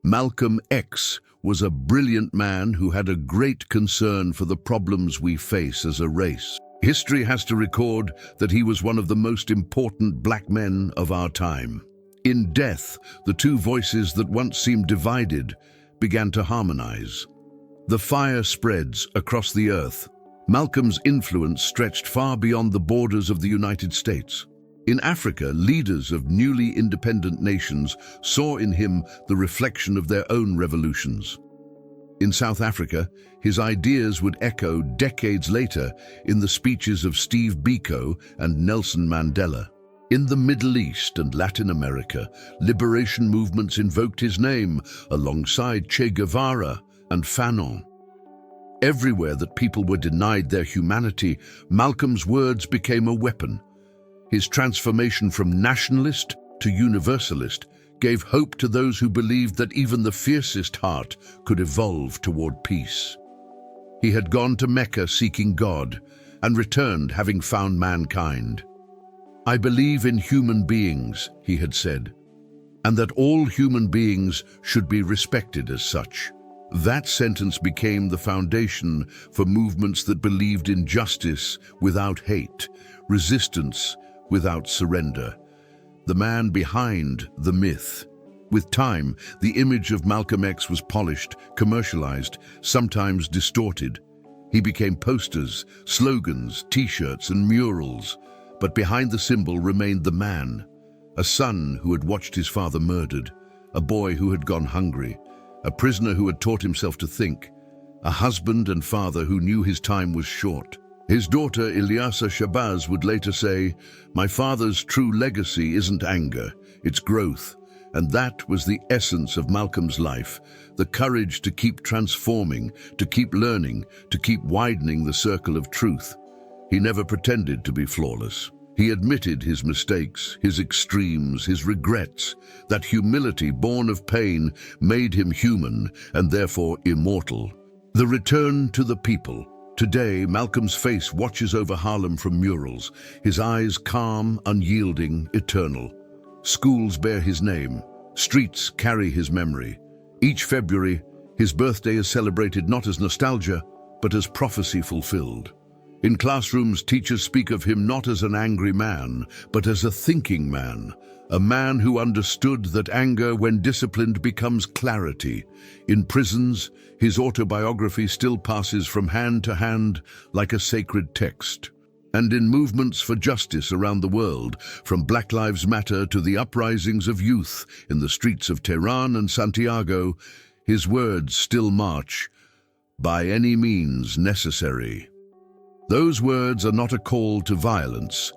"Malcolm X was a brilliant man who had a great concern for the problems we face as a race." History has to record that he was one of the most important black men of our time. In death, the two voices that once seemed divided began to harmonize. The fire spreads across the earth. Malcolm's influence stretched far beyond the borders of the United States. In Africa, leaders of newly independent nations saw in him the reflection of their own revolutions. In South Africa, his ideas would echo decades later in the speeches of Steve Biko and Nelson Mandela. In the Middle East and Latin America, liberation movements invoked his name alongside Che Guevara and Fanon. Everywhere that people were denied their humanity, Malcolm's words became a weapon. His transformation from nationalist to universalist gave hope to those who believed that even the fiercest heart could evolve toward peace. He had gone to Mecca seeking God and returned having found mankind. "I believe in human beings," he had said, "and that all human beings should be respected as such." That sentence became the foundation for movements that believed in justice without hate, resistance without surrender. The man behind the myth. With time, the image of Malcolm X was polished, commercialized, sometimes distorted. He became posters, slogans, t-shirts, and murals. But behind the symbol remained the man, a son who had watched his father murdered, a boy who had gone hungry, a prisoner who had taught himself to think, a husband and father who knew his time was short. His daughter, Ilyasa Shabazz, would later say, "My father's true legacy isn't anger, it's growth." And that was the essence of Malcolm's life, the courage to keep transforming, to keep learning, to keep widening the circle of truth. He never pretended to be flawless. He admitted his mistakes, his extremes, his regrets. That humility born of pain made him human and therefore immortal. The return to the people. Today, Malcolm's face watches over Harlem from murals, his eyes calm, unyielding, eternal. Schools bear his name, streets carry his memory. Each February, his birthday is celebrated not as nostalgia, but as prophecy fulfilled. In classrooms, teachers speak of him not as an angry man, but as a thinking man, a man who understood that anger, when disciplined, becomes clarity. In prisons, his autobiography still passes from hand to hand like a sacred text. And in movements for justice around the world, from Black Lives Matter to the uprisings of youth in the streets of Tehran and Santiago, his words still march, "By any means necessary." Those words are not a call to violence.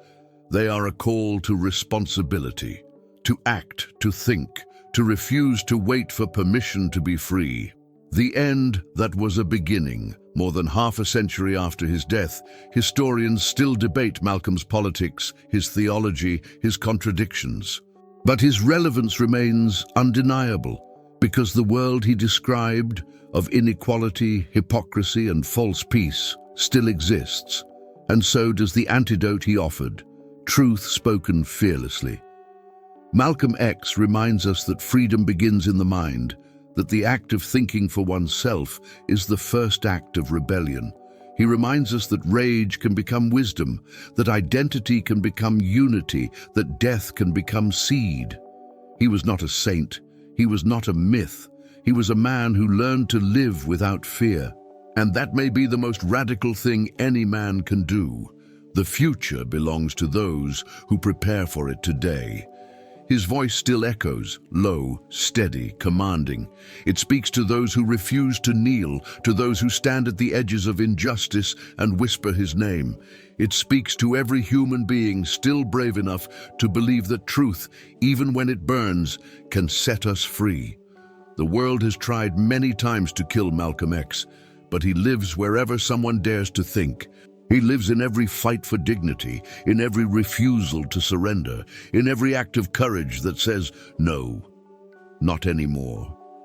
They are a call to responsibility, to act, to think, to refuse to wait for permission to be free. The end that was a beginning. More than half a century after his death, historians still debate Malcolm's politics, his theology, his contradictions. But his relevance remains undeniable, because the world he described of inequality, hypocrisy, and false peace still exists, and so does the antidote he offered, truth spoken fearlessly. Malcolm X reminds us that freedom begins in the mind, that the act of thinking for oneself is the first act of rebellion. He reminds us that rage can become wisdom, that identity can become unity, that death can become seed. He was not a saint, he was not a myth, He was a man who learned to live without fear. And that may be the most radical thing any man can do. The future belongs to those who prepare for it today. His voice still echoes, low, steady, commanding. It speaks to those who refuse to kneel, to those who stand at the edges of injustice and whisper his name. It speaks to every human being still brave enough to believe that truth, even when it burns, can set us free. The world has tried many times to kill Malcolm X, but he lives wherever someone dares to think. He lives in every fight for dignity, in every refusal to surrender, in every act of courage that says, no, not anymore.